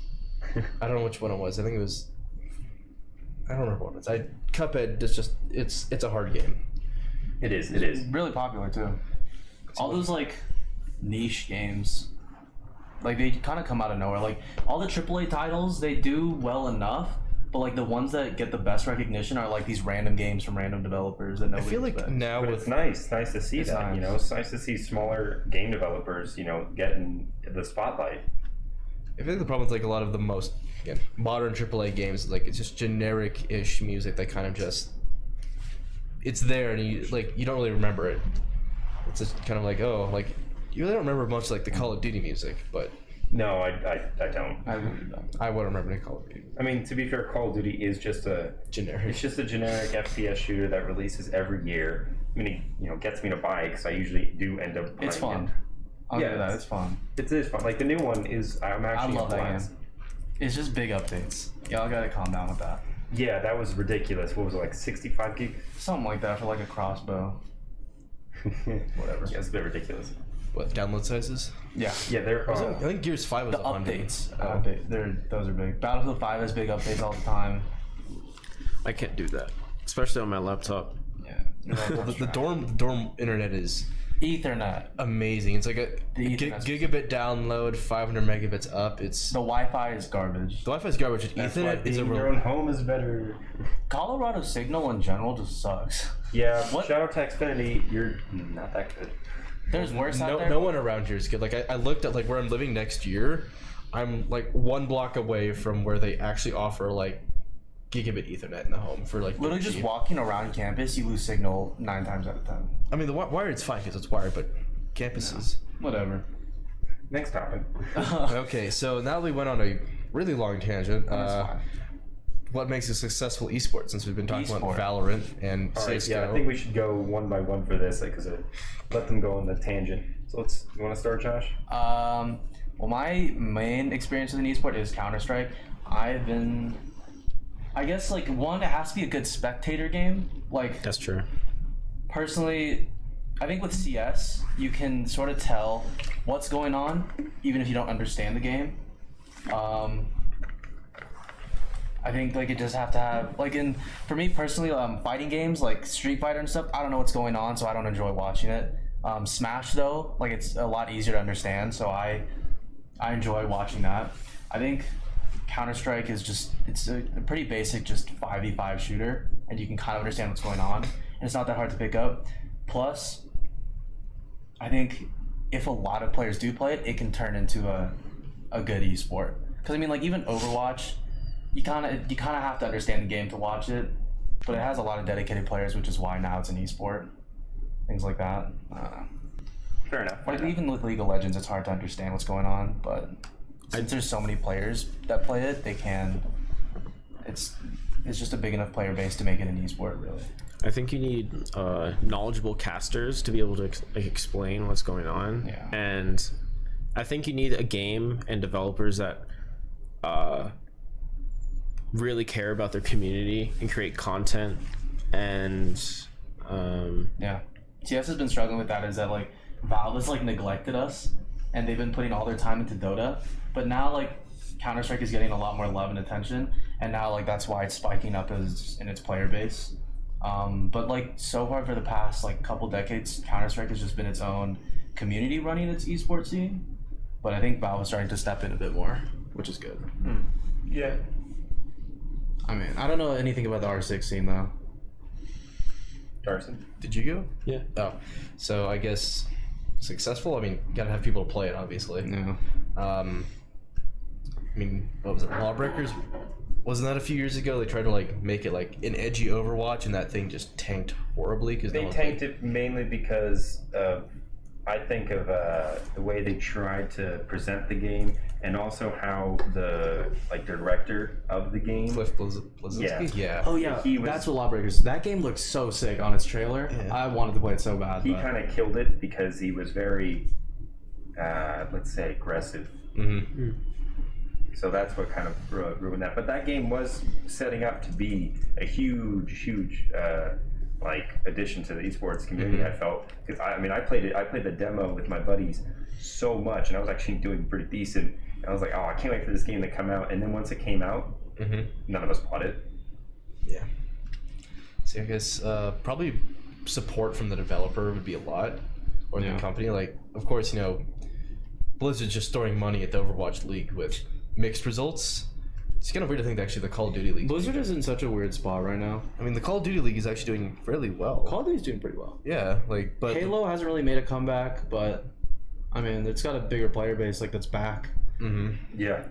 I don't know which one it was. I think it was. I don't remember what it was. Cuphead is just it's a hard game. It is. It is. Really popular too. All those like niche games, like they kind of come out of nowhere. Like all the AAA titles, they do well enough, but like the ones that get the best recognition are like these random games from random developers that I nobody feel like expects. now But with it's nice to see It's that. nice. You know, it's nice to see smaller game developers, getting the spotlight. I think the problem with like a lot of the most modern AAA games is like it's just generic-ish music that kind of just it's there and you don't really remember it. It's just kind of like you really don't remember much like the Call of Duty music, but No, I don't. I really don't. I wouldn't remember any Call of Duty. I mean, to be fair, Call of Duty is just a Generic. generic FPS shooter that releases every year. I mean, it gets me to buy it because I usually do end up buying It's fun. it. I'll Yeah, give it that. It's fun. It is fun. Like the new one is. I'm I actually. love that blast. game. It's just big updates. Y'all gotta calm down with that. Yeah, that was ridiculous. What was it, like 65 gig? Something like that for like a crossbow. Whatever. Yeah, it's a bit ridiculous. What download sizes? Yeah. Yeah, they're. I think Gears 5 was The 100. updates. Those are big. Battlefield 5 has big updates all the time. I can't do that, especially on my laptop. Yeah. The dorm internet is Ethernet. amazing. It's like a The Ethernet's- gigabit download, 500 megabits up. It's The Wi-Fi is garbage. the Wi-Fi is garbage. That's why Ethernet is a being in your real. own home is better. Colorado signal in general just sucks. Yeah, What? shout out to Xfinity. You're not that good. There's worse out there. No one around here is good. Like I looked at like where I'm living next year. I'm like 1 block away from where they actually offer like gigabit Ethernet in the home for like Literally cheap. just walking around campus, you lose signal 9 times out of 10. I mean the wired's fine because it's wired, but campuses. Whatever. Next topic. Okay, so now we went on a really long tangent. That's fine. What makes a successful esport? Since we've been talking about Esport. Valorant and All right, CS:GO. yeah, I think we should go one by one for this, because let them go on the tangent. So you want to start, Josh? Well, my main experience with an esport is Counter-Strike. I guess, like, one, it has to be a good spectator game. Like, That's true. personally, I think with CS, you can sort of tell what's going on, even if you don't understand the game. I think, like, it just have to have, like, for me personally, fighting games, like Street Fighter and stuff, I don't know what's going on, so I don't enjoy watching it. Smash, though, like, it's a lot easier to understand, so I enjoy watching that. I think Counter-Strike is just, it's a pretty basic, just 5v5 shooter, and you can kind of understand what's going on, and it's not that hard to pick up. Plus, I think if a lot of players do play it, it can turn into a good esport. Because, I mean, like, even Overwatch, you kind of have to understand the game to watch it, but it has a lot of dedicated players, which is why now it's an esport. Things like that. Fair enough. Like, even with League of Legends, it's hard to understand what's going on, but since there's so many players that play it, they can. It's just a big enough player base to make it an esport, really. I think you need knowledgeable casters to be able to explain what's going on. Yeah. And I think you need a game and developers that really care about their community and create content. And Yeah. CS has been struggling with that, is that, like, Valve has, like, neglected us, and they've been putting all their time into Dota, but now, like, Counter-Strike is getting a lot more love and attention, and now, like, that's why it's spiking up in its player base. But, like, so far for the past, like, couple decades, Counter-Strike has just been its own community running its esports scene, but I think Valve is starting to step in a bit more, which is good. Yeah. I mean, I don't know anything about the R6 scene, though. Carson? Did you go? yeah, Oh, so I guess successful. I mean, you gotta have people to play it, obviously. Yeah. I mean, what was it? Lawbreakers? Wasn't that a few years ago? They tried to like make it like an edgy Overwatch, and that thing just tanked horribly because They tanked it mainly because of, I think of the way they tried to present the game, and also how the director of the game. Cliff Bleszinski? Yeah. Oh yeah, He was- that's what Lawbreakers. That game looked so sick on its trailer. Yeah. I wanted to play it so bad. He but- kind of killed it because he was very, let's say, aggressive. Mm-hmm. So that's what kind of ruined that. But that game was setting up to be a huge addition to the esports community. I felt, because I played it. I played the demo with my buddies so much, and I was actually doing pretty decent. And I was like, oh, I can't wait for this game to come out. And then once it came out, none of us bought it. Yeah. So I guess probably support from the developer would be a lot, or the company. Like, of course, you know, Blizzard's just throwing money at the Overwatch League with mixed results. It's kind of weird to think that actually the Call of Duty League. Blizzard is in such a weird spot right now. I mean, the Call of Duty League is actually doing fairly well. Call of Duty's doing pretty well. Yeah, like, but Halo hasn't really made a comeback, but I mean, it's got a bigger player base, like, that's back. Yeah.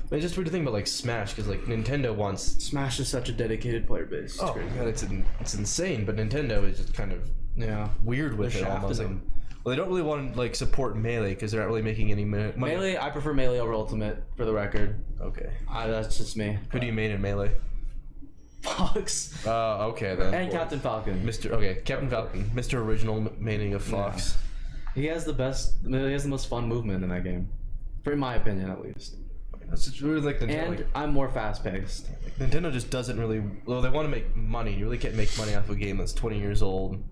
But it's just weird to think about like Smash, because like Nintendo wants. Smash is such a dedicated player base. It's Oh crazy. god, it's insane. But Nintendo is just kind of Yeah. weird with They're it shafting almost. Like, them. well, they don't really want to like support Melee because they're not really making any money. Melee, I prefer Melee over Ultimate, for the record. Okay. That's just me. Who do you main in Melee? Fox. Okay then. And Captain Falcon. Captain Falcon, Mr. Original maining of Fox. He has the most fun movement in that game. For in my opinion, at least. That's just really like Nintendo. And I'm more fast paced. Nintendo just doesn't really. Well, they want to make money. You really can't make money off a game that's 20 years old.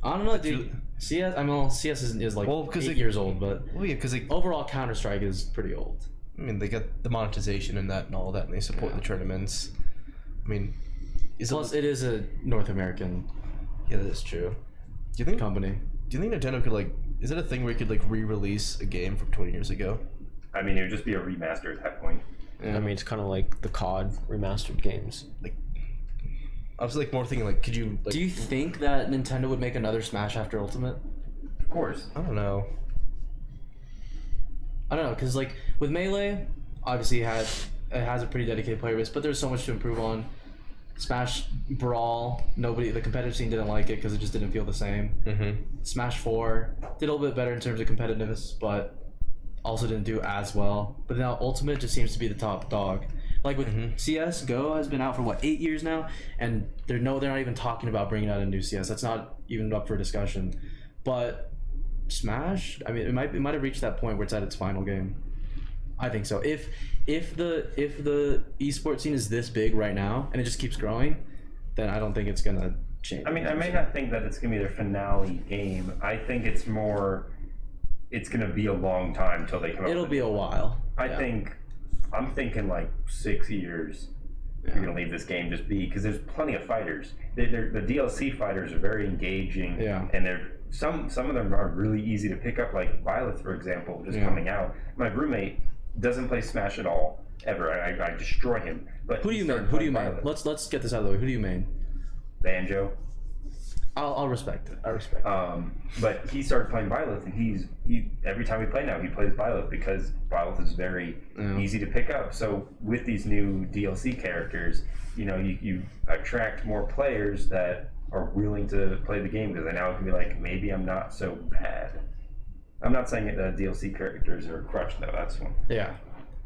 I don't know, dude. CS, CS is like 8 years old, but Well, yeah, because overall Counter Strike is pretty old. I mean, they got the monetization and that and all that, and they support the tournaments. I mean, Plus, it is a North American Yeah, that's true. Do you think company. Do you think Nintendo could like? Is it a thing where you could like re-release a game from 20 years ago? I mean, it would just be a remaster at that point. Yeah. I mean, it's kind of like the COD remastered games. Like, I was like more thinking like, could you? Like, Do you think that Nintendo would make another Smash after Ultimate? Of course. I don't know. I don't know, because like with Melee, obviously it has a pretty dedicated player base, but there's so much to improve on. Smash Brawl, the competitive scene didn't like it because it just didn't feel the same. Mm-hmm. Smash 4 did a little bit better in terms of competitiveness, but also didn't do as well. But now Ultimate just seems to be the top dog. Like with CS GO has been out for 8 years now, and they're not even talking about bringing out a new CS. That's not even up for discussion. But Smash, I mean, it might have reached that point where it's at its final game. I think so. If the esports scene is this big right now and it just keeps growing, then I don't think it's gonna change. I mean, I may not think that it's gonna be their finale game. I think it's gonna be a long time till they come up. It'll with be a while. I'm thinking like 6 years. Yeah. You're gonna leave this game just be because there's plenty of fighters. The DLC fighters are very engaging. Yeah. And they're some of them are really easy to pick up. Like Violet, for example, just coming out. My roommate doesn't play Smash at all ever. I destroy him. But Who do you main? Let's get this out of the way. Who do you main? Banjo. I'll respect it. But he started playing Violet, and he every time we play now, he plays Violet because Violet is very easy to pick up. So with these new DLC characters, you attract more players that are willing to play the game because they now can be like, maybe I'm not so bad. I'm not saying that DLC characters are a crutch though. That's one. Yeah.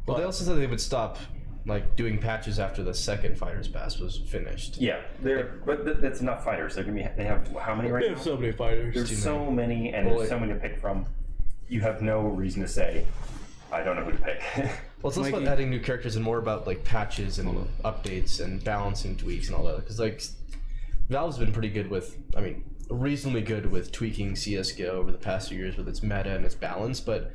Well, they also said they would stop like doing patches after the second Fighters Pass was finished. Yeah, that's enough fighters. They're gonna be. They have how many right now? so many fighters. There's so many, and there's so many to pick from. You have no reason to say, I don't know who to pick. Well, it's less about adding new characters and more about like patches and updates and balancing tweaks and all that. Because like Valve's been pretty good with, reasonably good with tweaking CS:GO over the past few years with its meta and its balance. But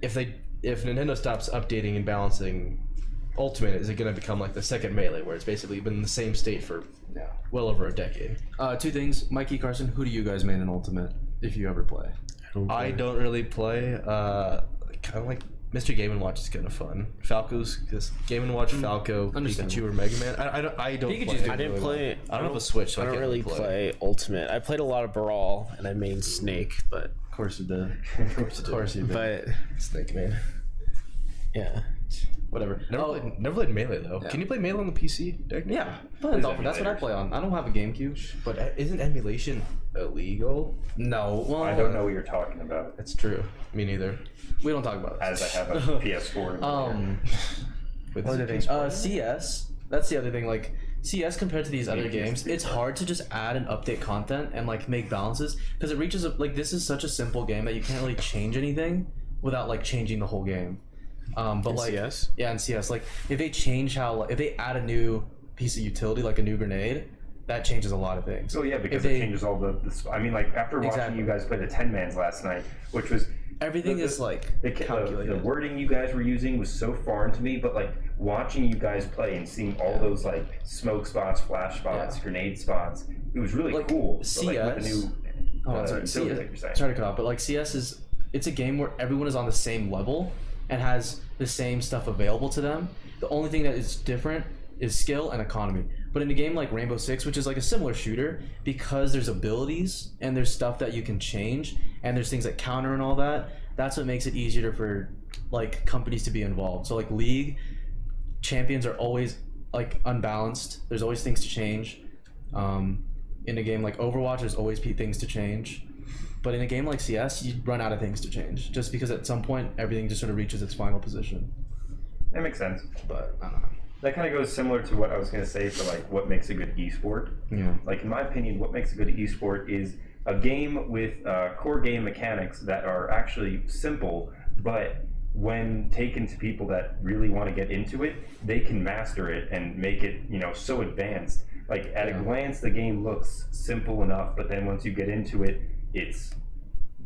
if Nintendo stops updating and balancing Ultimate, is it going to become like the second Melee, where it's basically been in the same state for well over a decade? Two things, Mikey, Carson. Who do you guys main in Ultimate if you ever play? I don't really play. Kind of like Mr. Game & Watch is kind of fun. Falco's because Game & Watch, Falco, Pikachu, or Mega Man. I don't Pikachu's play. I didn't play. I don't have a Switch, so I don't can't really play Ultimate. I played a lot of Brawl, and I mained Snake, but Of course you did. Of course you did. but Snake Man. yeah. Whatever. Never played Melee though. Yeah. Can you play Melee on the PC? Yeah, that's what I play on. I don't have a GameCube. But isn't emulation illegal? No, well, I don't know what you're talking about. That's true. Me neither. We don't talk about it. As I have a PS4. With What other thing? CS. That's the other thing. Like CS compared to these other games, it's hard to just add and update content and like make balances because it reaches this is such a simple game that you can't really change anything without like changing the whole game. But In like CS? Yeah, in CS, like if they change if they add a new piece of utility like a new grenade, that changes a lot of things. So yeah, because it changes all the after watching you guys play the 10-mans last night, which was everything is like calculated. The wording you guys were using was so foreign to me, but like watching you guys play and seeing all those like smoke spots, flash spots, grenade spots, it was really like cool. CS. But, with the new, sorry, like you're saying. sorry to cut off, but like CS it's a game where everyone is on the same level and has the same stuff available to them. The only thing that is different is skill and economy. But in a game like Rainbow Six, which is like a similar shooter, because there's abilities and there's stuff that you can change and there's things that counter and all that, that's what makes it easier for like companies to be involved. So like League champions are always like unbalanced. There's always things to change. In a game like Overwatch, there's always things to change. But in a game like CS, you run out of things to change just because at some point everything just sort of reaches its final position. That makes sense. But I don't know. That kind of goes similar to what I was going to say for like what makes a good esport. Yeah. Like in my opinion, what makes a good esport is a game with core game mechanics that are actually simple, but when taken to people that really want to get into it, they can master it and make it, so advanced. Like at a glance, the game looks simple enough, but then once you get into it, it's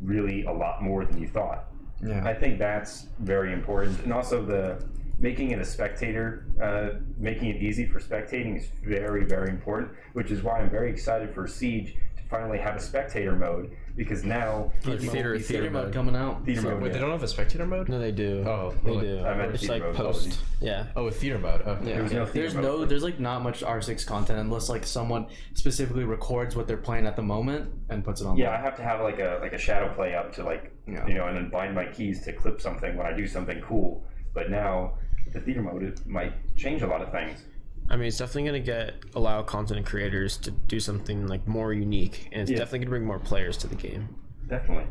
really a lot more than you thought. Yeah. I think that's very important. And also making it a spectator, making it easy for spectating is very, very important, which is why I'm very excited for Siege to finally have a spectator mode, because now theater mode coming out. Theater mode, Wait, they don't have a spectator mode? No, they do. Oh, They really? do. I meant It's theater like mode, post. Yeah. Oh, with theater mode. Oh. Yeah, There's no theater mode. there's like not much R6 content unless like someone specifically records what they're playing at the moment and puts it on. Yeah, I have to have like a shadow play up to like Yeah. you know, and then bind my keys to clip something when I do something cool. But now with the theater mode, it might change a lot of things. I mean, it's definitely going to allow content creators to do something like more unique, and it's definitely going to bring more players to the game. Definitely.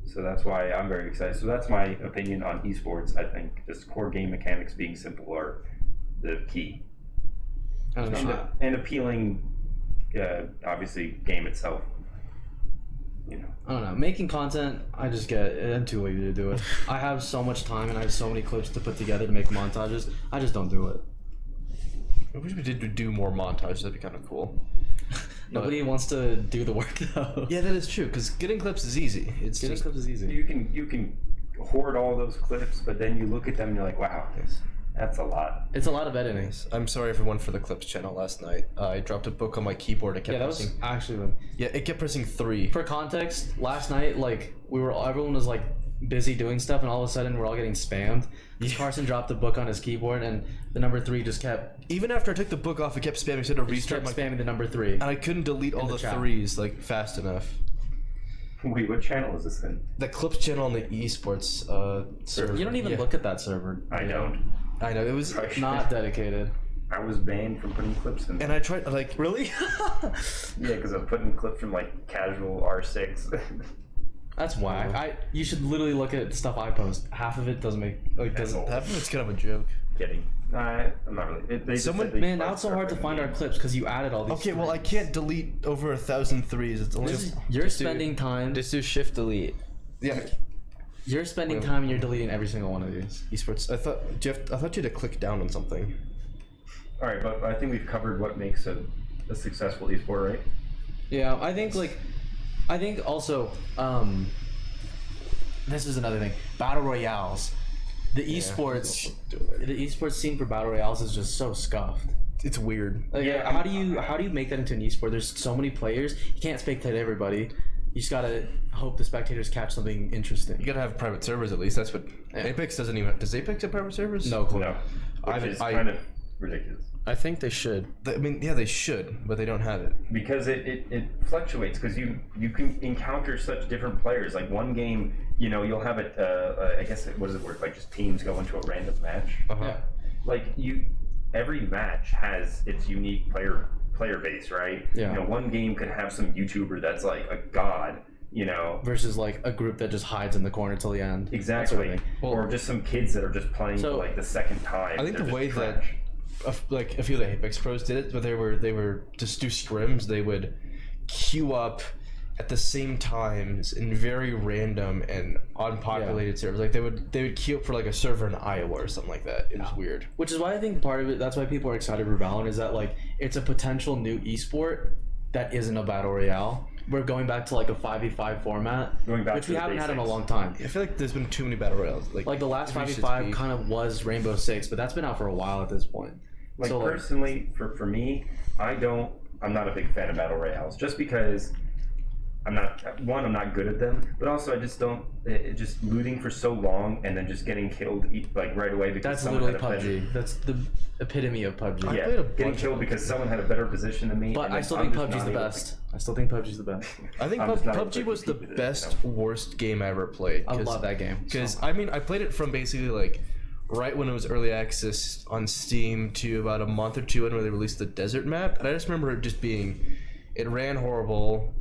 So that's why I'm very excited. So that's my opinion on esports. I think just core game mechanics being simple are the key. I don't know. And appealing, obviously, game itself. You know. I don't know. Making content, I'm too lazy to do it. I have so much time and I have so many clips to put together to make montages. I just don't do it. I wish we did do more montages. That'd be kind of cool. Nobody wants to do the work though. Yeah, that is true. Because getting clips is easy. It's Getting just clips is easy. You can hoard all those clips, but then you look at them and you're like, wow, that's a lot. It's a lot of editing. I'm sorry everyone for the clips channel last night. I dropped a book on my keyboard. It kept Yeah, that was pressing. actually It kept pressing 3. for context. Last night, like everyone was like busy doing stuff, and all of a sudden we're all getting spammed. Carson dropped a book on his keyboard, and the number 3 just kept Even after I took the book off, it kept spamming. So I had to restart my. spamming the number 3. And I couldn't delete all the the chat. 3s like fast enough. Wait, what channel is this in? The clips channel on the esports server. You don't even look at that server. I don't. I know it was. Not dedicated. I was banned from putting clips in. And I tried like Really? Yeah, because I was putting clips from like casual R6. That's whack. You should literally look at stuff I post. Half of it doesn't make like That's doesn't. old. half of it's kind of a joke. Kidding. I'm not really. They just Someone- said they Man, tried now it's so hard to starting find the our game. clips because you added all these. Okay, well I threads. can't delete over 1,000 3s. It's only. You're Just do- spending time. Just do shift delete. Yeah. You're spending time and you're deleting every single one of these. Esports. I thought you had to click down on something. All right, but I think we've covered what makes a successful esport, right? Yeah, I think also, this is another thing. Battle royales, the esports scene for battle royales is just so scuffed. It's weird. Like, Yeah, how do you make that into an esport? There's so many players. You can't spectate everybody. You just gotta hope the spectators catch something interesting. You gotta have private servers at least. That's what Apex doesn't even. Does Apex have private servers? No clue. No, which is I- kind of ridiculous. I think they should. I mean, yeah, they should, but they don't have it. Because it fluctuates, because you can encounter such different players. Like one game, you know, you'll have it. I guess what does it work? Like just teams go into a random match. Yeah. Like every match has its unique player base, right? Yeah. You know, one game could have some YouTuber that's like a god. You know. Versus like a group that just hides in the corner till the end. Exactly. That sort of thing. Or just some kids that are just playing for like the second time. I think They're the just way trash. like a few of the Apex pros did it, but they were just do scrims. They would queue up at the same times in very random and unpopulated servers. Like they would queue up for like a server in Iowa or something like that. It was weird. Which is why I think part of it, that's why people are excited for Valorant, is that like it's a potential new esport that isn't a battle royale. We're going back to like a 5v5 format, Going back which to we the haven't had in a basics. long time. I feel like there's been too many battle royales. Like the last Three 5v5 should be- kind of was Rainbow Six, but that's been out for a while at this point. Like So, personally, for me, I'm not a big fan of battle royales, just because I'm not good at them, but also I just don't. Just looting for so long and then just getting killed like right away because that's someone literally had a better. PUBG. That's the epitome of PUBG. I Yeah, played a getting bunch killed of because someone had a better position than me. But and I then still I'm think just PUBG's not the able to- best. I still think PUBG's the best. I think I'm just not able PUBG to was the compete with it, best you worst game I ever played. I love that game. Because So I mean, I played it from basically like right when it was early access on Steam to about a month or two in where they released the desert map, and I just remember it just being, it ran horrible,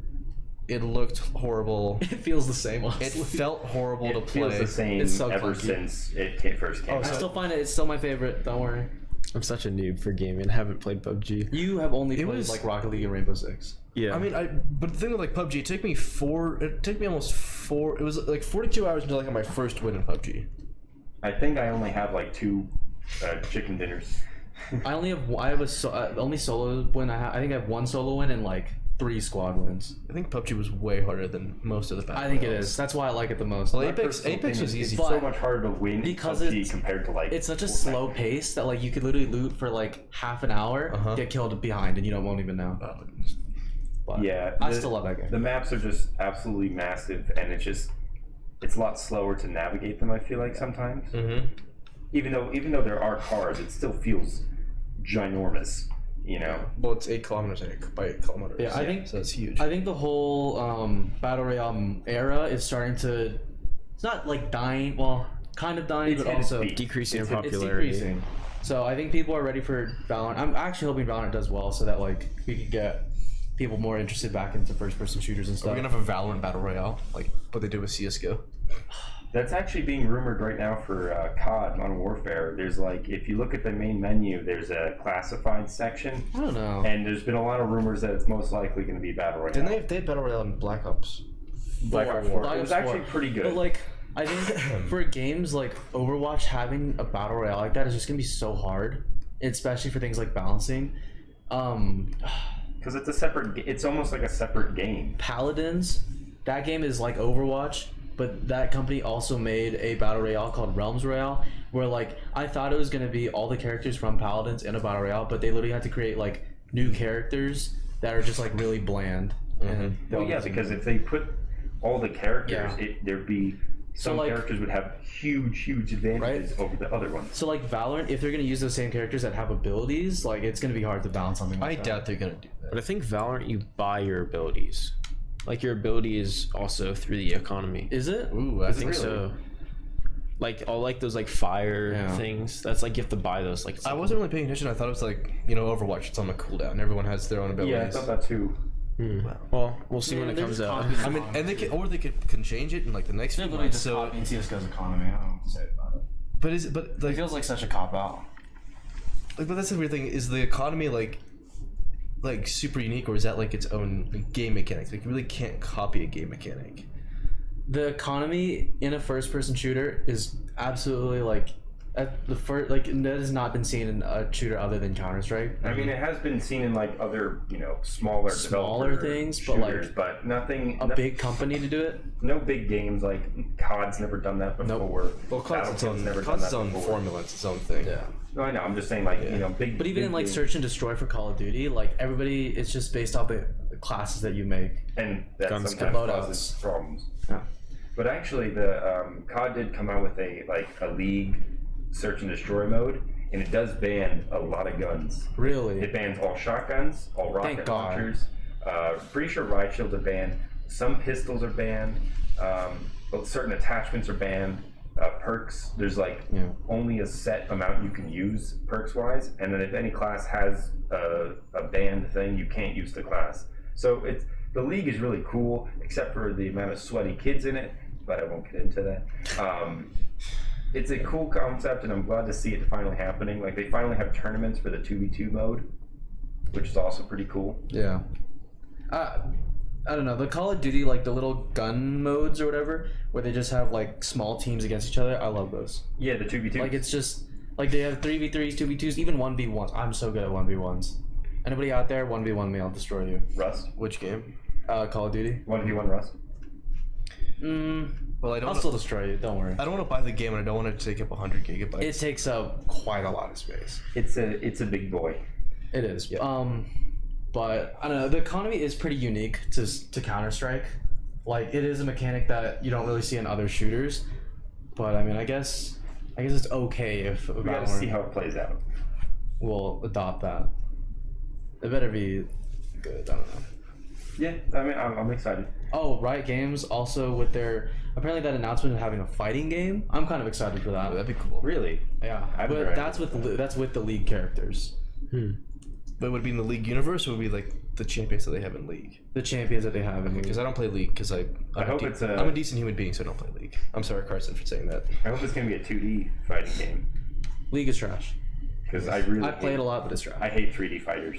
it looked horrible, it feels the same. it Honestly. felt horrible to It feels play. the same It's so ever clunky. since it first came I out. still find it's still my favorite. Don't worry. I'm such a noob for gaming. I haven't played PUBG. You have only It played was- like Rocket League and Rainbow Six. Yeah. I mean, but the thing with like PUBG, it took me almost 4. It was like 42 hours until I got my first win in PUBG. I think I only have like 2 chicken dinners. I have only solo win. I think I have one solo win in like 3 squad wins. I think PUBG was way harder than most of the battle I think it royales. is. That's why I like it the most. Well, My Apex personal was opinion, easy. It's But so much harder to win because PUBG it's- compared to like. It's such a Fortnite. slow pace that like you could literally loot for like half an hour, get killed behind, and you won't even know. But Yeah, I still love that game. The maps are just absolutely massive, and it's a lot slower to navigate them. I feel like sometimes, even though there are cars, it still feels ginormous. You know, Well, it's 8 kilometers by 8 kilometers. Yeah, I think- so. It's huge. I think the whole battle royale era is starting to. It's not like dying. Well, kind of dying, It's but hit its also peak. Decreasing in It's popularity. decreasing. So I think people are ready for Valorant. I'm actually hoping Valorant does well, so that like we can get people more interested back into first-person shooters and Are stuff. we gonna have a Valorant battle royale like what they do with CS:GO? that's actually being rumored right now for COD Modern Warfare. There's like, if you look at the main menu, there's a classified section, I don't know. and there's been a lot of rumors that it's most likely going to be battle royale. Didn't they had battle royale in Black Ops? Black Ops 4. It was actually pretty good. But like, I think for games like Overwatch, having a battle royale like that is just gonna be so hard, especially for things like balancing. Because it's a separate. It's almost like a separate game. Paladins, that game is like Overwatch, but that company also made a battle royale called Realms Royale, where like I thought it was gonna be all the characters from Paladins in a battle royale, but they literally had to create like new characters that are just like really bland. And Well, yeah, because if they put all the characters, Yeah. there'd be some like- characters would have huge advantages over the other ones. so like Valorant, if they're gonna use those same characters that have abilities, like it's gonna be hard to balance something I like that. doubt they're gonna do that. But I think Valorant, you buy your abilities. Like your ability is also through the economy. Is it? Ooh, I think really? so. Like all like those like fire Yeah. things. That's like you have to buy those. Like I wasn't really paying attention. I thought it was like Overwatch. It's on a cooldown. Everyone has their own abilities. Yeah, I thought that too. Well, we'll see when Man, it they're comes just out. copying I mean, and they can change it in like the next few months. So, CSGO's economy. I don't know what to say about it. but is it? But like, feels like such a cop out. but that's the weird thing. Is the economy like super unique, or is that like its own game mechanic? Like, you really can't copy a game mechanic. The economy in a first-person shooter is absolutely like at the first, like that has not been seen in a shooter other than Counter-Strike. I mean, it has been seen in like other, smaller developer things, but, like, shooters, but nothing. A big company to do it. No big games like COD's never done that before. Well, COD's its own, never done COD's that its own before. formula. It's its own thing. Yeah. No, I know. I'm just saying, like big. But even big in like games. search and destroy for Call of Duty, like everybody, it's just based off the classes that you make. and that Guns sometimes loadouts. causes problems. Yeah. But actually, the COD did come out with a league search and destroy mode, and it does ban a lot of guns. Really? It bans all shotguns, all rocket Thank God. launchers. Pretty sure riot shields are banned. Some pistols are banned. But certain attachments are banned. Perks, there's only a set amount you can use perks wise, and then if any class has a banned thing, you can't use the class. So the league is really cool, except for the amount of sweaty kids in it. But I won't get into that. It's a cool concept, and I'm glad to see it finally happening. Like, they finally have tournaments for the 2v2 mode, which is also pretty cool. Yeah. I don't know. The Call of Duty, like the little gun modes or whatever, where they just have like small teams against each other. I love those. Yeah, the 2v2. Like it's just like they have 3v3s, 2v2s, even 1v1s. I'm so good at 1v1s. Anybody out there, 1v1 me, I'll destroy you. Rust. Which game? Call of Duty. 1v1 Rust. Well, I'll still destroy you. Don't worry. I don't want to buy the game, and I don't want it to take up 100 gigabytes. It takes up quite a lot of space. It's a big boy. It is. Yeah. But I don't know. The economy is pretty unique to Counter-Strike. Like it is a mechanic that you don't really see in other shooters. But I mean, I guess it's okay if We gotta see how it plays out. will adopt that. It better be good. I don't know. Yeah, I mean, I'm excited. Oh, Riot Games also with their apparently that announcement of having a fighting game. I'm kind of excited for that. That'd be cool. Really? Yeah, I've but never that's with the league characters, But would it be in the League universe, or would it be like the champions that they have in League? the champions that they have in Because league. I don't play League because I'm hope it's a- I'm a decent human being, so I don't play League. I'm sorry, Carson, for saying that. I hope it's gonna be a 2D fighting game League is trash. because I really I played a lot, but it's trash. I hate 3D fighters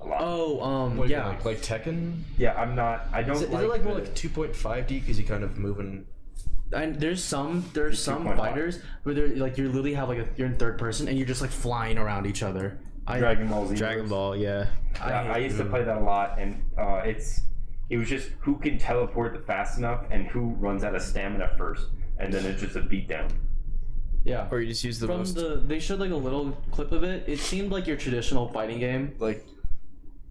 a lot. Oh, What, yeah. like Tekken? Yeah, I'm not. I don't Is it like. like more the- like 2.5D because you kind of moving? And there's some 2.5. fighters where they're like you literally have like you're in third person and you're just like flying around each other. Dragon Ball Z. Dragon Ball, yeah. I used to play that a lot, and it was just who can teleport fast enough and who runs out of stamina first, and then it's just a beatdown. Yeah. Or you just use the From most. they showed like a little clip of it. It seemed like your traditional fighting game. Like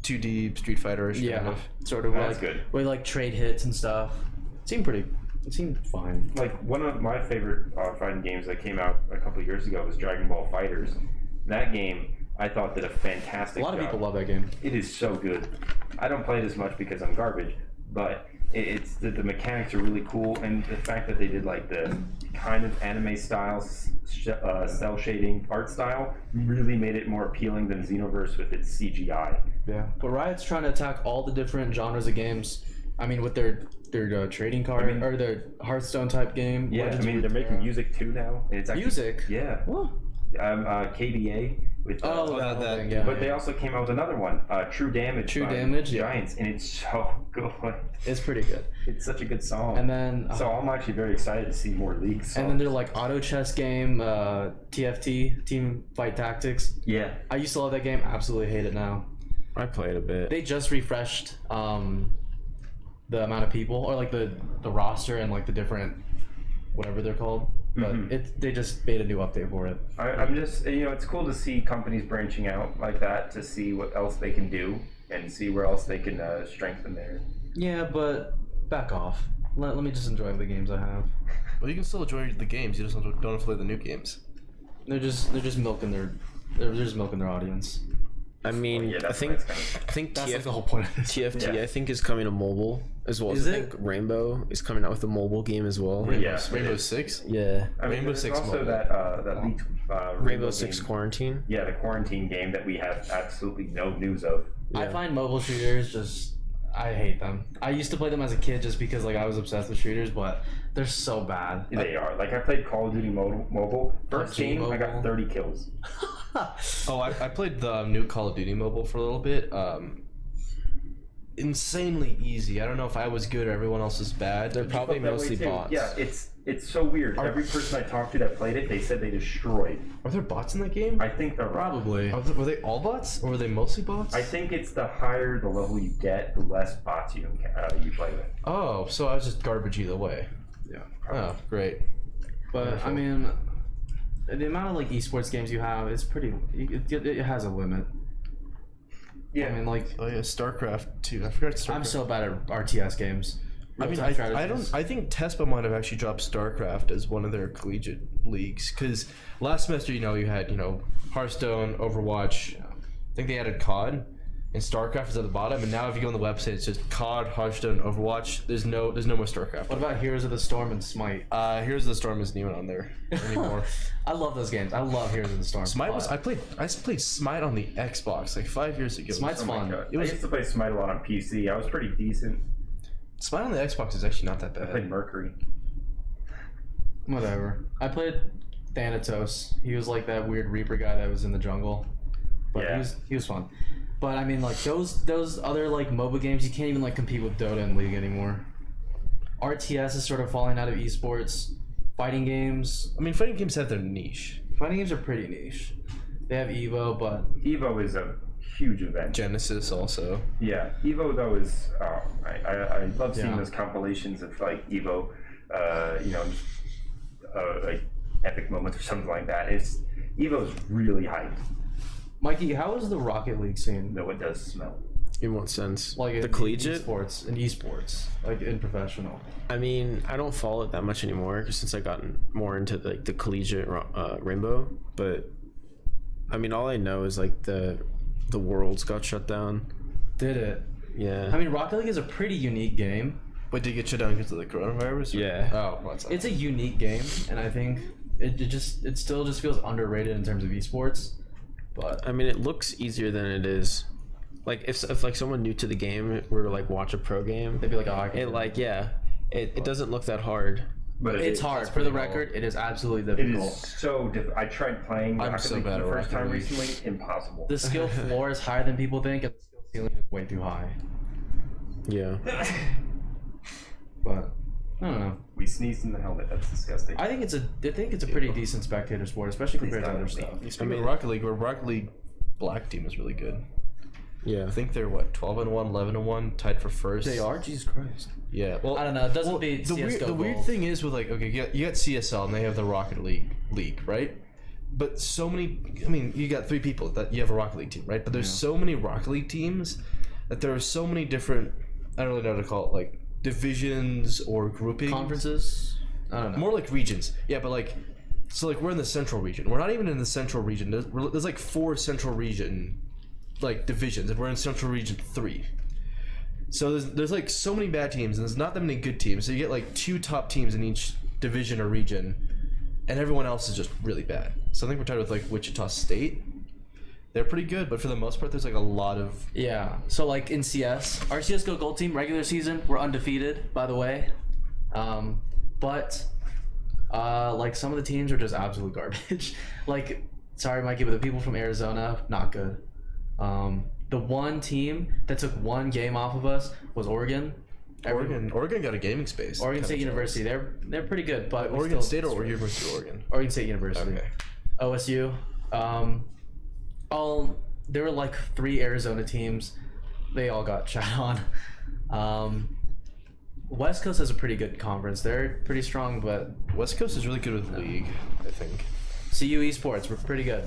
2D Street Fighter-ish kind of. Sort of That's like good. where you, like trade hits and stuff. It seemed fine. Like one of my favorite fighting games that came out a couple years ago was Dragon Ball Fighters. That game I thought did a fantastic A lot of job. people love that game. It is so good. I don't play it as much because I'm garbage, but it's the mechanics are really cool, and the fact that they did like the kind of anime style cell shading art style really made it more appealing than Xenoverse with its CGI. Yeah. But Riot's trying to attack all the different genres of games. I mean, with their trading card or their Hearthstone type game. Yeah, I mean they're making music too now. And it's actually, Music? Yeah. What? KDA with that whole thing, yeah. But they also came out with another one, True Damage. True by Damage, yeah. Giants, and it's so good. It's pretty good. It's such a good song. And then so I'm actually very excited to see more leagues. and then they're like auto chess game, TFT, Team Fight Tactics. Yeah. I used to love that game. Absolutely hate it now. I played a bit. They just refreshed the amount of people, or like the roster and like the different whatever they're called. But they just made a new update for it. I'm just, it's cool to see companies branching out like that to see what else they can do and see where else they can strengthen their. Yeah, but back off. Let me just enjoy the games I have. Well, you can still enjoy the games. You just don't have to play the new games. They're just milking their audience. I mean, Yeah, I that's think what it's kind I think That's like the whole point of this. TFT Yeah. I think is coming to mobile as well. Is I it? think Rainbow is coming out with a mobile game as well. Yeah. Rainbow Six. Yeah. I mean, Rainbow there's Six also mobile. that leaked Rainbow Six game. Quarantine. Yeah, the quarantine game that we have absolutely no news of. I Yeah. find mobile shooters just I hate them. I used to play them as a kid just because like I was obsessed with shooters, but they're so bad. They are. Like I played Call of Duty mobile. First PUBG game, I got mobile. 30 kills. Oh, I played the new Call of Duty mobile for a little bit. Insanely easy. I don't know if I was good or everyone else was bad. They're probably But that way, mostly too. bots. Yeah, it's so weird. Every person I talked to that played it, they said they destroyed. Are there bots in that game? I think they're Probably. Were they all bots, or were they mostly bots? I think it's the higher the level you get, the less bots you play with. Oh, so I was just garbage either way. Yeah. Oh, great. But I mean, the amount of like esports games you have is pretty. It has a limit. Yeah. I mean, like Oh yeah, StarCraft 2. I forgot StarCraft. I'm so bad at RTS games. I mean, Real-time strategies. I think TESPA might have actually dropped StarCraft as one of their collegiate leagues because last semester, you had Hearthstone, Overwatch. I think they added COD, and StarCraft is at the bottom. And now if you go on the website, it's just COD, Hearthstone, Overwatch. There's no more StarCraft. What about Heroes of the Storm and Smite? Here's the Storm isn't even on there anymore. I love those games. I love Heroes of the Storm. Smite was but I played Smite on the Xbox like 5 years ago. Smite's Oh my fun. God. It was- I used to play Smite a lot on PC. I was pretty decent. Smite on the Xbox is actually not that I played bad. Mercury. Whatever. I played Thanatos. He was like that weird Reaper guy that was in the jungle. But Yeah. he was fun. But I mean, like those other like MOBA games, you can't even like compete with Dota and League anymore. RTS is sort of falling out of esports. Fighting games. I mean, fighting games have their niche. Fighting games are pretty niche. They have Evo, but Evo is a huge event. Genesis also. Yeah, Evo though is I love seeing Yeah. those compilations of like Evo, like epic moments or something like that. Evo's really hyped. Mikey, how is the Rocket League scene? Though it does smell. In what sense? Like the in collegiate? esports, like in professional. I mean, I don't follow it that much anymore since I gotten more into like the collegiate Rainbow. But I mean, all I know is like the worlds got shut down. Did it? Yeah. I mean, Rocket League is a pretty unique game. Wait, did it get shut down because of the coronavirus? Or? Yeah. Oh, well, It's a unique game, and I think it still just feels underrated in terms of esports. But I mean, it looks easier than it is. Like if like someone new to the game were to like watch a pro game, they'd be like, "Oh, I can." it like it doesn't look that hard. But It's hard. For the record, it is absolutely It difficult. is so difficult. I tried playing I'm Rocket so League bad for the at first Rocket time League. recently. Impossible. The skill floor is higher than people think, and the skill ceiling is way too high. Yeah. But I don't know. We sneezed in the helmet. That's disgusting. I think it's a pretty decent spectator sport, especially compared to Please other don't. stuff. Speaking of Rocket League, black team is really good. Yeah. I think they're 12-1, 11-1, tied for first. They are? Jesus Christ. Yeah. Well, I don't know. It doesn't beat the CS:GO weird Gold. thing is with like, okay, you got CSL and they have the Rocket League, right? But so many. I mean, you got 3 people that you have a Rocket League team, right? But there's so many Rocket League teams that there are so many different. I don't really know what to call it, like divisions or groupings. Conferences? I don't know. More like regions. Yeah, but like, so like we're in the central region. We're not even in the central region. There's like 4 central region like divisions, and we're in central region 3. So there's like so many bad teams, and there's not that many good teams. So you get like 2 top teams in each division or region, and everyone else is just really bad. So I think we're tied with like Wichita State. They're pretty good, but for the most part, there's like a lot of. Yeah. So like in CS, our CS:GO Gold team regular season, we're undefeated, by the way. But like some of the teams are just absolute garbage. Like, sorry, Mikey, but the people from Arizona, not good. The one team that took 1 game off of us was Oregon. Oregon got a gaming space. Oregon State University. They're pretty good, but Oregon State or University of Oregon? Oregon State University. Okay. OSU. There were like 3 Arizona teams. They all got shot on. West Coast has a pretty good conference. They're pretty strong, but West Coast is really good with the league, I think. CU Esports, we're pretty good.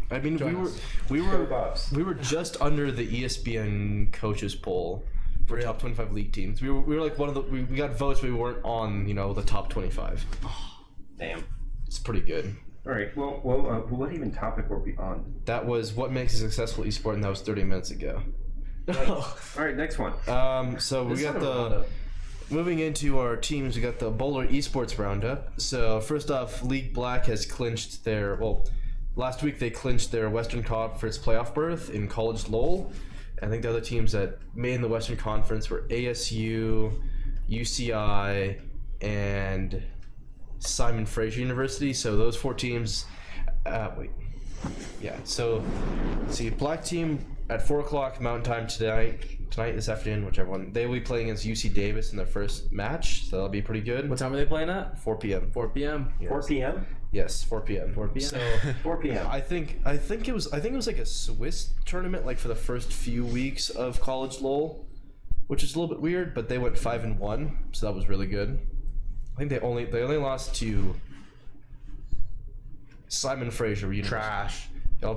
I mean, Join we us. were just under the ESPN coaches poll for top 25 league teams. We were like one of the we got votes, but we weren't on the top 25. Damn. It's pretty good. All right. Well, what even topic were we on? That was what makes a successful esport, and that was 30 minutes ago. All right, next one. So we got moving into our teams. We got the Boulder Esports roundup. So first off, League Black has clinched their last week they clinched their Western Conference playoff berth in College LOL. I think the other teams that made in the Western Conference were ASU, UCI, and Simon Fraser University. So those 4 teams. So let's see, Black team at 4:00 Mountain Time tonight, this afternoon, whichever one. They will be playing against UC Davis in their first match, so that'll be pretty good. What time are they playing at? 4 p.m. 4 p.m. Yes. 4 p.m. Yes, 4 p.m. 4 p.m. So 4 p.m. I think it was like a Swiss tournament, like for the first few weeks of College LOL, which is a little bit weird. But they went 5-1, so that was really good. I think they only lost to Simon Fraser University. Trash.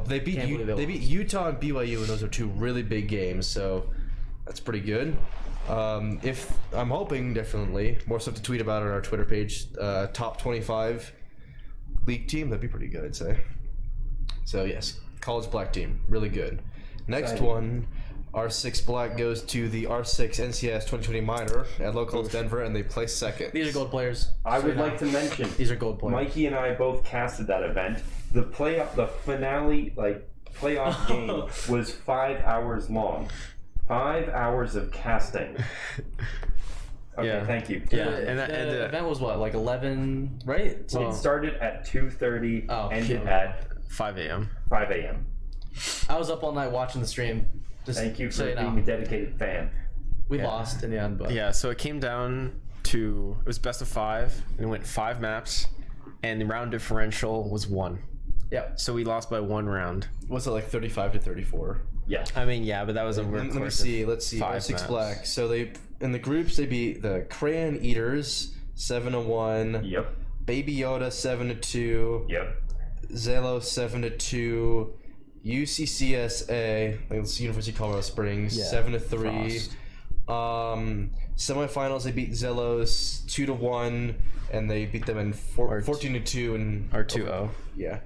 They beat Utah and BYU, and those are 2 really big games. So that's pretty good. If I'm hoping, definitely more stuff to tweet about on our Twitter page. Top 25 league team, that'd be pretty good, I'd say. So yes, College Black team, really good. Next one, R6 Black goes to the R6 NCS 2020 minor at locals Denver, and they place second. These are gold players. I would like to mention These are gold players. Mikey and I both casted that event. The finale, playoff game was 5 hours long. 5 hours of casting. Okay, Yeah. thank you. Yeah, And the event was what, like 11, right? So It started at 2:30, ended yeah. at 5 a.m. 5 a.m. I was up all night watching the stream. Just Thank you so for you know. being a dedicated fan. We lost in the end, but Yeah, so it came down to, it was best of 5, and it went 5 maps, and the round differential was 1. yeah. So we lost by 1 round. Was it like 35 to 34? Yeah. I mean, yeah, but that was over. Let me see. Let's see. 5 R6 maps. Black. So they in the groups they beat the Crayon Eaters 7-1. Yep. Baby Yoda 7-2. Yep. Zelo 7-2. UCCSA, I think it's University of Colorado Springs, 7-3. Semifinals they beat Zelos 2-1, and they beat them in 14-2 and Or 2-0. Yeah.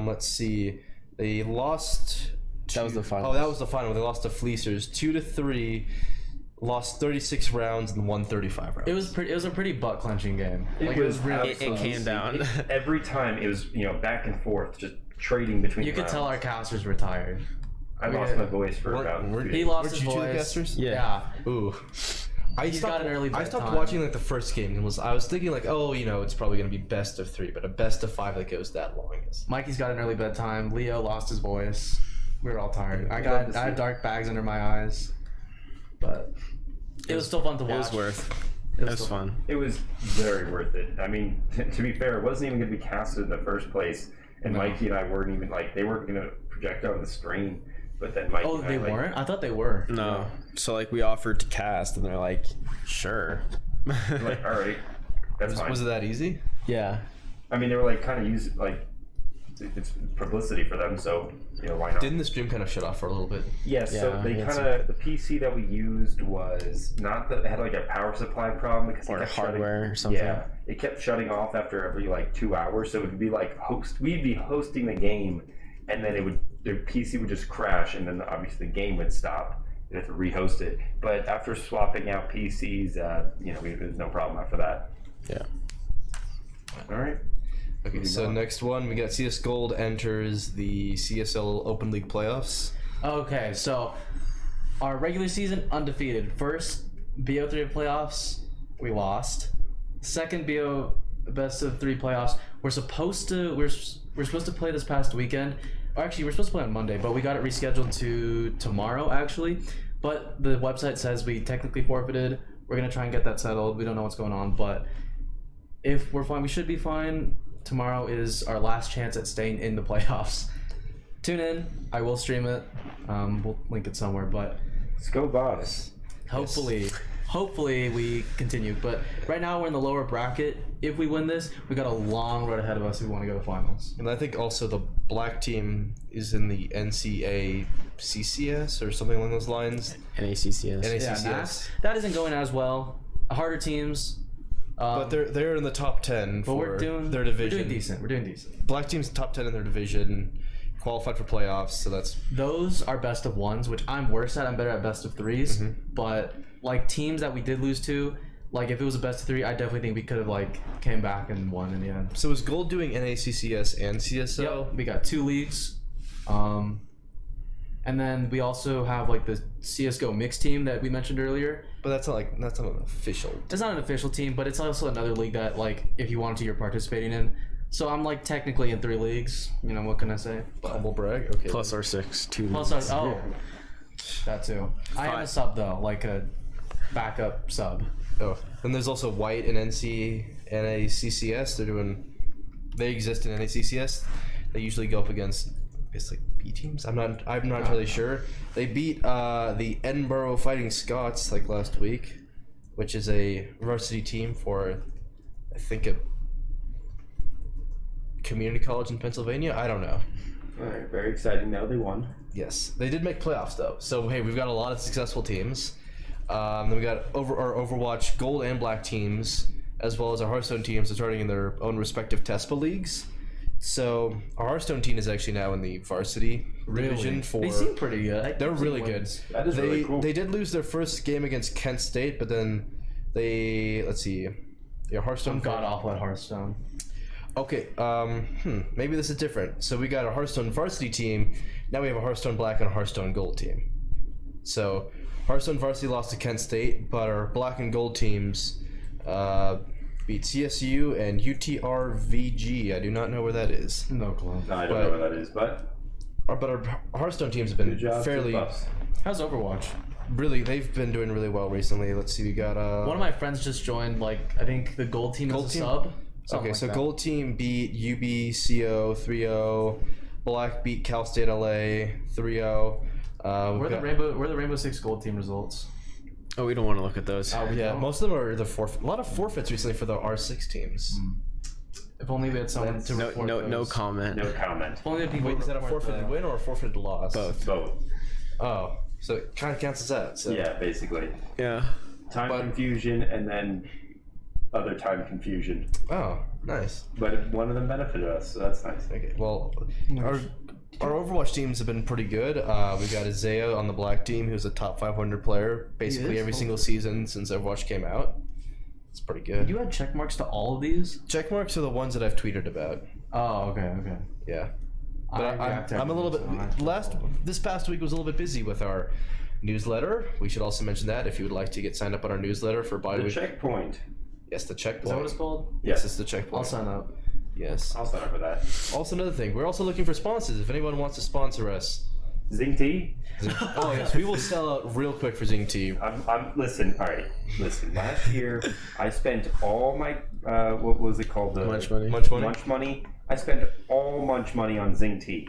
Let's see. They lost. That was the final. Oh, that was the final. They lost to Fleecers 2-3. Lost 36 rounds and won 35 rounds. It was a pretty butt clenching game. It was really. It came down. Every time it was, back and forth, just trading between. You could rounds. tell our casters were tired. I lost my voice for about. He lost Weren't his you two the voice. casters? Yeah. Ooh. I got an early I stopped bedtime. watching like the first game and I was thinking like, oh, it's probably gonna be best of 3, but a best of 5 that goes that long is. Mikey's got an early bedtime. Leo lost his voice. We were all tired. I had dark bags under my eyes, but it was still fun to watch. It was worth. It was fun. It was very worth it. I mean, to be fair, it wasn't even going to be casted in the first place, and Mikey and I weren't even they weren't going to projected on the screen. But then Mike. Oh, and I, they like, weren't? I thought they were. No. So like we offered to cast, and they're like, sure. Like, all right, that's fine. Was it that easy? Yeah. I mean, they were like kind of using like it's publicity for them, so why not? Didn't the stream kind of shut off for a little bit? Yes, so Yeah, they it's- kind of the PC that we used was not that it had like a power supply problem because it Or kept hardware or something. Yeah, it kept shutting off after every like 2 hours, so it would be like we'd be hosting the game, and then the PC would just crash, and then obviously the game would stop. You'd have to rehost it. But after swapping out PCs, there's no problem after that. Yeah. All right. Okay, so next one, we got CS Gold enters the CSL Open League playoffs. Okay, so our regular season undefeated. First BO3 playoffs, we lost. Second BO best of 3 playoffs. We're supposed to play this past weekend. Or actually, we're supposed to play on Monday, but we got it rescheduled to tomorrow actually. But the website says we technically forfeited. We're gonna try and get that settled. We don't know what's going on, but if we're fine, we should be fine. Tomorrow is our last chance at staying in the playoffs. Tune in. I will stream it. We'll link it somewhere, but Let's go, boss. hopefully we continue. But right now we're in the lower bracket. If we win this, we got a long road ahead of us if we want to go to finals. And I think also the black team is in the NCACCS or something along those lines. NACCS. Yeah, NACCS. that isn't going as well. Harder teams. But they're in the top 10 for their division. We're doing decent. Black team's top 10 in their division, qualified for playoffs, so that's... Those are best of ones, which I'm worse at. I'm better at best of threes. But like teams that we did lose to, like if it was a best of 3, I definitely think we could have like came back and won in the end. So is Gold doing NACCS and CSL? Yep, we got 2 leagues. And then we also have like the CSGO mixed team that we mentioned earlier. But that's not an official. It's not an official team, but it's also another league that like if you wanted to, you're participating in. So I'm like technically in 3 leagues. What can I say? Humble brag. Okay. Plus R6, 2 Plus, leagues. that too. I am a sub though, like a backup sub. Oh, and there's also White and NACCS. They exist in NACCS. They usually go up against, I guess, like B teams. I'm not really sure. They beat the Edinburgh Fighting Scots like last week, which is a varsity team for, I think, a community college in Pennsylvania. I don't know. All right, very exciting. Now they won. Yes, they did make playoffs though. So hey, we've got a lot of successful teams. Then we got our Overwatch Gold and Black teams, as well as our Hearthstone teams are starting in their own respective TESPA leagues. So our Hearthstone team is actually now in the varsity division for. They seem pretty good. They're really good. That is really cool. They did lose their first game against Kent State, but then Hearthstone God awful at Hearthstone. Okay, maybe this is different. So we got a Hearthstone varsity team. Now we have a Hearthstone Black and a Hearthstone Gold team. So Hearthstone varsity lost to Kent State, but our Black and Gold teams beat CSU and UTRVG. I do not know where that is. No clue. No, I don't know where that is, but Our Hearthstone teams have been good job. fairly, How's Overwatch? they've been doing really well recently. Let's see, we got One of my friends just joined. Like I think the Gold team Gold is a team? sub. Okay, so Gold team beat UBCO 3-0. Black beat Cal State LA 3-0. Where are the Rainbow Six Gold team results? Oh, we don't want to look at those. Yeah, most of them are a lot of forfeits recently for the R6 teams. If only we had someone to No, report no, those. no comment. no comment. If only the people Wait, is that a report forfeited the- win or a forfeited loss? Both. Both. Oh, so it kind of counts as that. So. Yeah, basically. Yeah. Time But- confusion and then other time confusion. Oh, nice. But one of them benefited us, so that's nice. Okay, well, our Overwatch teams have been pretty good. We got Isaiah on the Black team, who's a top 500 player basically is? every single season since Overwatch came out. It's pretty good. You had check marks to all of these? Check marks are the ones that I've tweeted about. Oh, okay. Yeah. But I'm a little bit. This past week was a little bit busy with our newsletter. We should also mention that if you would like to get signed up on our newsletter for The bi-week. checkpoint. Yes, the checkpoint. Is that what it's called? Yes, it's the checkpoint. I'll sign up. Yes. I'll sign up for that. Also, another thing, we're also looking for sponsors. If anyone wants to sponsor us, Zing Tea? oh yes, we will sell out real quick for Zing Tea. Listen, alright. Listen, last year I spent all my, what was it called? Munch money. Munch money. Munch money. I spent all Munch money on Zing Tea.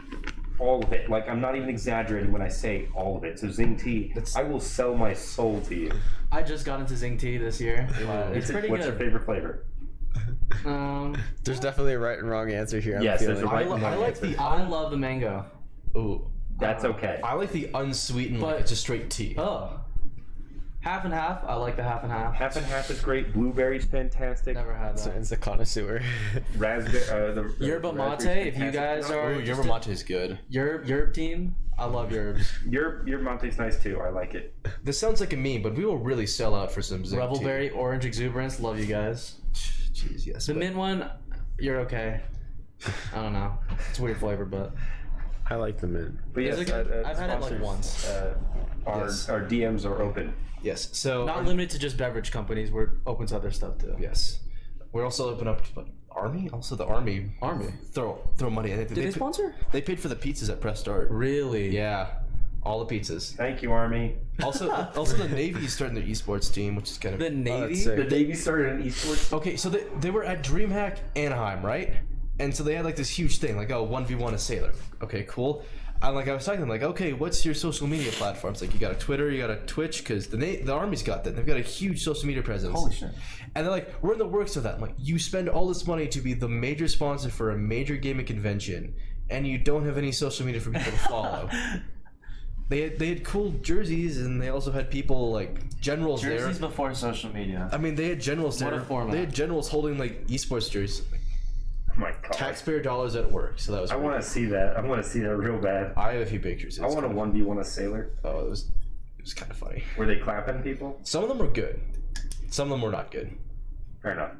all of it. Like, I'm not even exaggerating when I say all of it. So Zing Tea, I will sell my soul to you. I just got into Zing Tea this year. It's pretty What's good. your favorite flavor? There's definitely a right and wrong answer here. Yes, I'm there's a feeling. right and wrong I like answer. the I love the mango. Ooh, That's okay. I like the unsweetened. But- Like it's just straight tea. Oh. Half and half. I like the half and half. Half and half is great. Blueberry's fantastic. Never had So that. it's a connoisseur. Raspberry. The Yerba mate, raspberry's if you fantastic. guys are Ooh, yerba mate is good. Yerb team, I love yerbs. Your mate's nice too. I like it. This sounds like a meme, but we will really sell out for some zinc tea. Revelberry, orange exuberance, love you guys. Jeez, yes. The but- mint one, you're okay. I don't know. It's a weird flavor, but I like the mint. But yes, Is it good? I've had it like sponsors, once. Our DMs are open. Yes. So not limited to just beverage companies. We're open to other stuff too. Yes. We're also open up to Army. Also, the Army throw money. And Did they sponsor? They paid for the pizzas at Press Start. Really? Yeah, all the pizzas. Thank you, Army. Also, the Navy is starting their esports team, which is kind of The Navy? sick. The Navy started an esports. okay. So they were at DreamHack Anaheim, right? And so they had like this huge thing, like 1v1 a sailor. Okay, cool. And like I was talking to them, like, okay, what's your social media platforms? Like, you got a Twitter, you got a Twitch, because the Army's got that. They've got a huge social media presence. Holy shit. And they're like, we're in the works of that. I'm like, you spend all this money to be the major sponsor for a major gaming convention, and you don't have any social media for people to follow. They had cool jerseys, and they also had people like generals Jerseys there. before social media. I mean, they had generals What there. a format. They had generals holding like esports jerseys. Oh my god. Taxpayer dollars at work. So that was. I pretty want to see that. I want to see that real bad. I have a few pictures. I want a 1v1 a sailor. Oh, it was kind of funny. Were they clapping people? Some of them were good. Some of them were not good. Fair enough.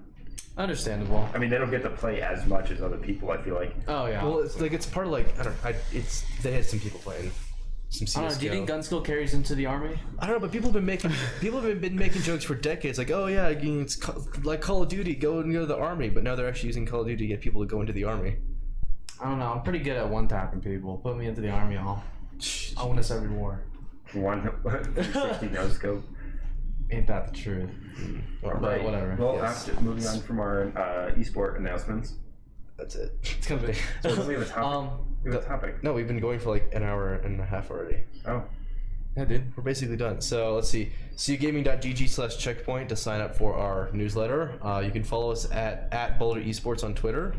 Understandable. I mean, they don't get to play as much as other people, I feel like. Oh yeah. Well, it's like it's part of like I don't. They had some people playing some CS:GO. I don't know, do you think gun skill carries into the army? I don't know, but people have been making jokes for decades, like, oh yeah, it's like Call of Duty, go and go to the army, but now they're actually using Call of Duty to get people to go into the army. I don't know. I'm pretty good at one-tapping people. Put me into the army, I'll win us every war. 160 no scope. Ain't that the truth? All But whatever. Well, Yes. after moving on from our esport announcements, That's it. It's gonna be. so we have a topic. We have a topic. No, we've been going for like an hour and a half already. Oh, Yeah, dude. We're basically done. So let's see. cugaming.gg/checkpoint to sign up for our newsletter. You can follow us at Boulder Esports on Twitter.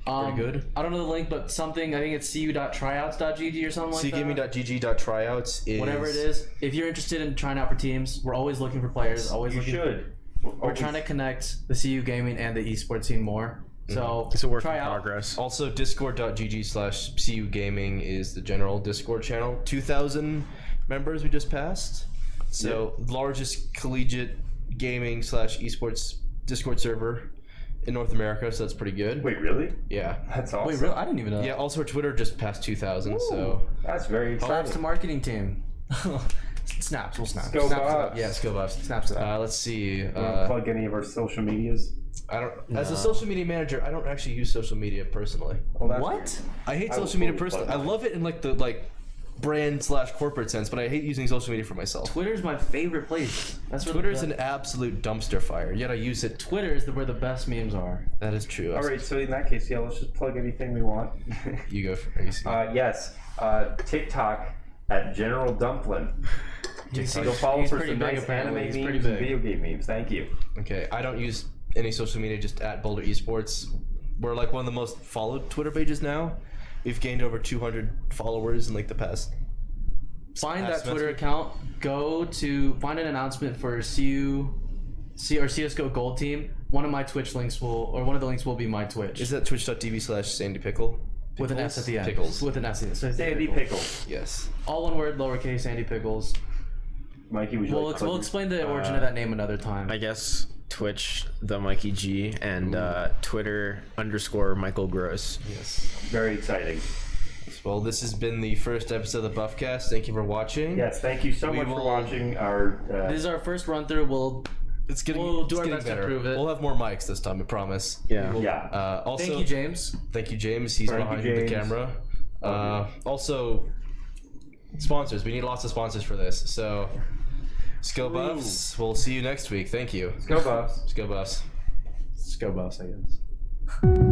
Pretty good. I don't know the link, but something, I think it's cu.tryouts.gg or something like that. cugaming.gg.tryouts is Whatever it is. If you're interested in trying out for teams, we're always looking for players. Always you looking. should. We're trying to connect the CU gaming and the esports scene more. So It's a work in try out. progress. Also, discord.gg/cugaming is the general Discord channel. 2,000 members we just passed. So, largest collegiate gaming / esports Discord server in North America, so that's pretty good. Wait, really? Yeah. That's awesome. Wait, really? I didn't even know. Yeah, also our Twitter just passed 2,000, so... That's very Snaps to exciting. marketing team. Snaps. We'll snap. Go Snaps it Buffs. up. Yeah, let's go Buffs. Snaps it up. Let's see. You want to plug any of our social medias? I don't... As a social media manager, I don't actually use social media personally. Well, that's What? I hate I will social media totally personally. plug I mine. love it in like the brand / corporate sense, but I hate using social media for myself. Twitter's my favorite place. That's where Twitter's the an absolute dumpster fire, yet I use it. Twitter is where the best memes are. That is true. All right, so in that case, yeah, let's just plug anything we want. You go for it. Yes, TikTok at General Dumplin. Go follow He's for pretty some big, nice apparently. anime He's memes pretty and big. video game memes. Thank you. Okay, I don't use any social media, just at Boulder Esports. We're like one of the most followed Twitter pages now. We've gained over 200 followers in like the past. Find past that Twitter semester. account. Go to find an announcement for CSGO Gold Team. One of my Twitch links one of the links will be my Twitch. Is that twitch.tv/SandyPickle? with an S at the end. Pickles. With an S at the end. So it's Sandy Pickles. Yes. all one word, lowercase, Sandy Pickles. Mikey, would you like to We'll plug explain the origin of that name another time. I guess Twitch, the Mikey G, and Twitter _ Michael Gross. Yes. Very exciting. Well, this has been the first episode of the BuffCast. Thank you for watching. Yes, thank you so We much for will- watching our. This is our first run through. We'll do our best to improve it. We'll have more mics this time, I promise. Yeah. yeah. Also, Thank you, James. Thank you, James. He's Thank you, behind James. the camera. Also, sponsors. We need lots of sponsors for this. So, Skill Buffs. We'll see you next week. Thank you. Let's go, Buffs. Skill Buffs. Let's go, boss, I guess.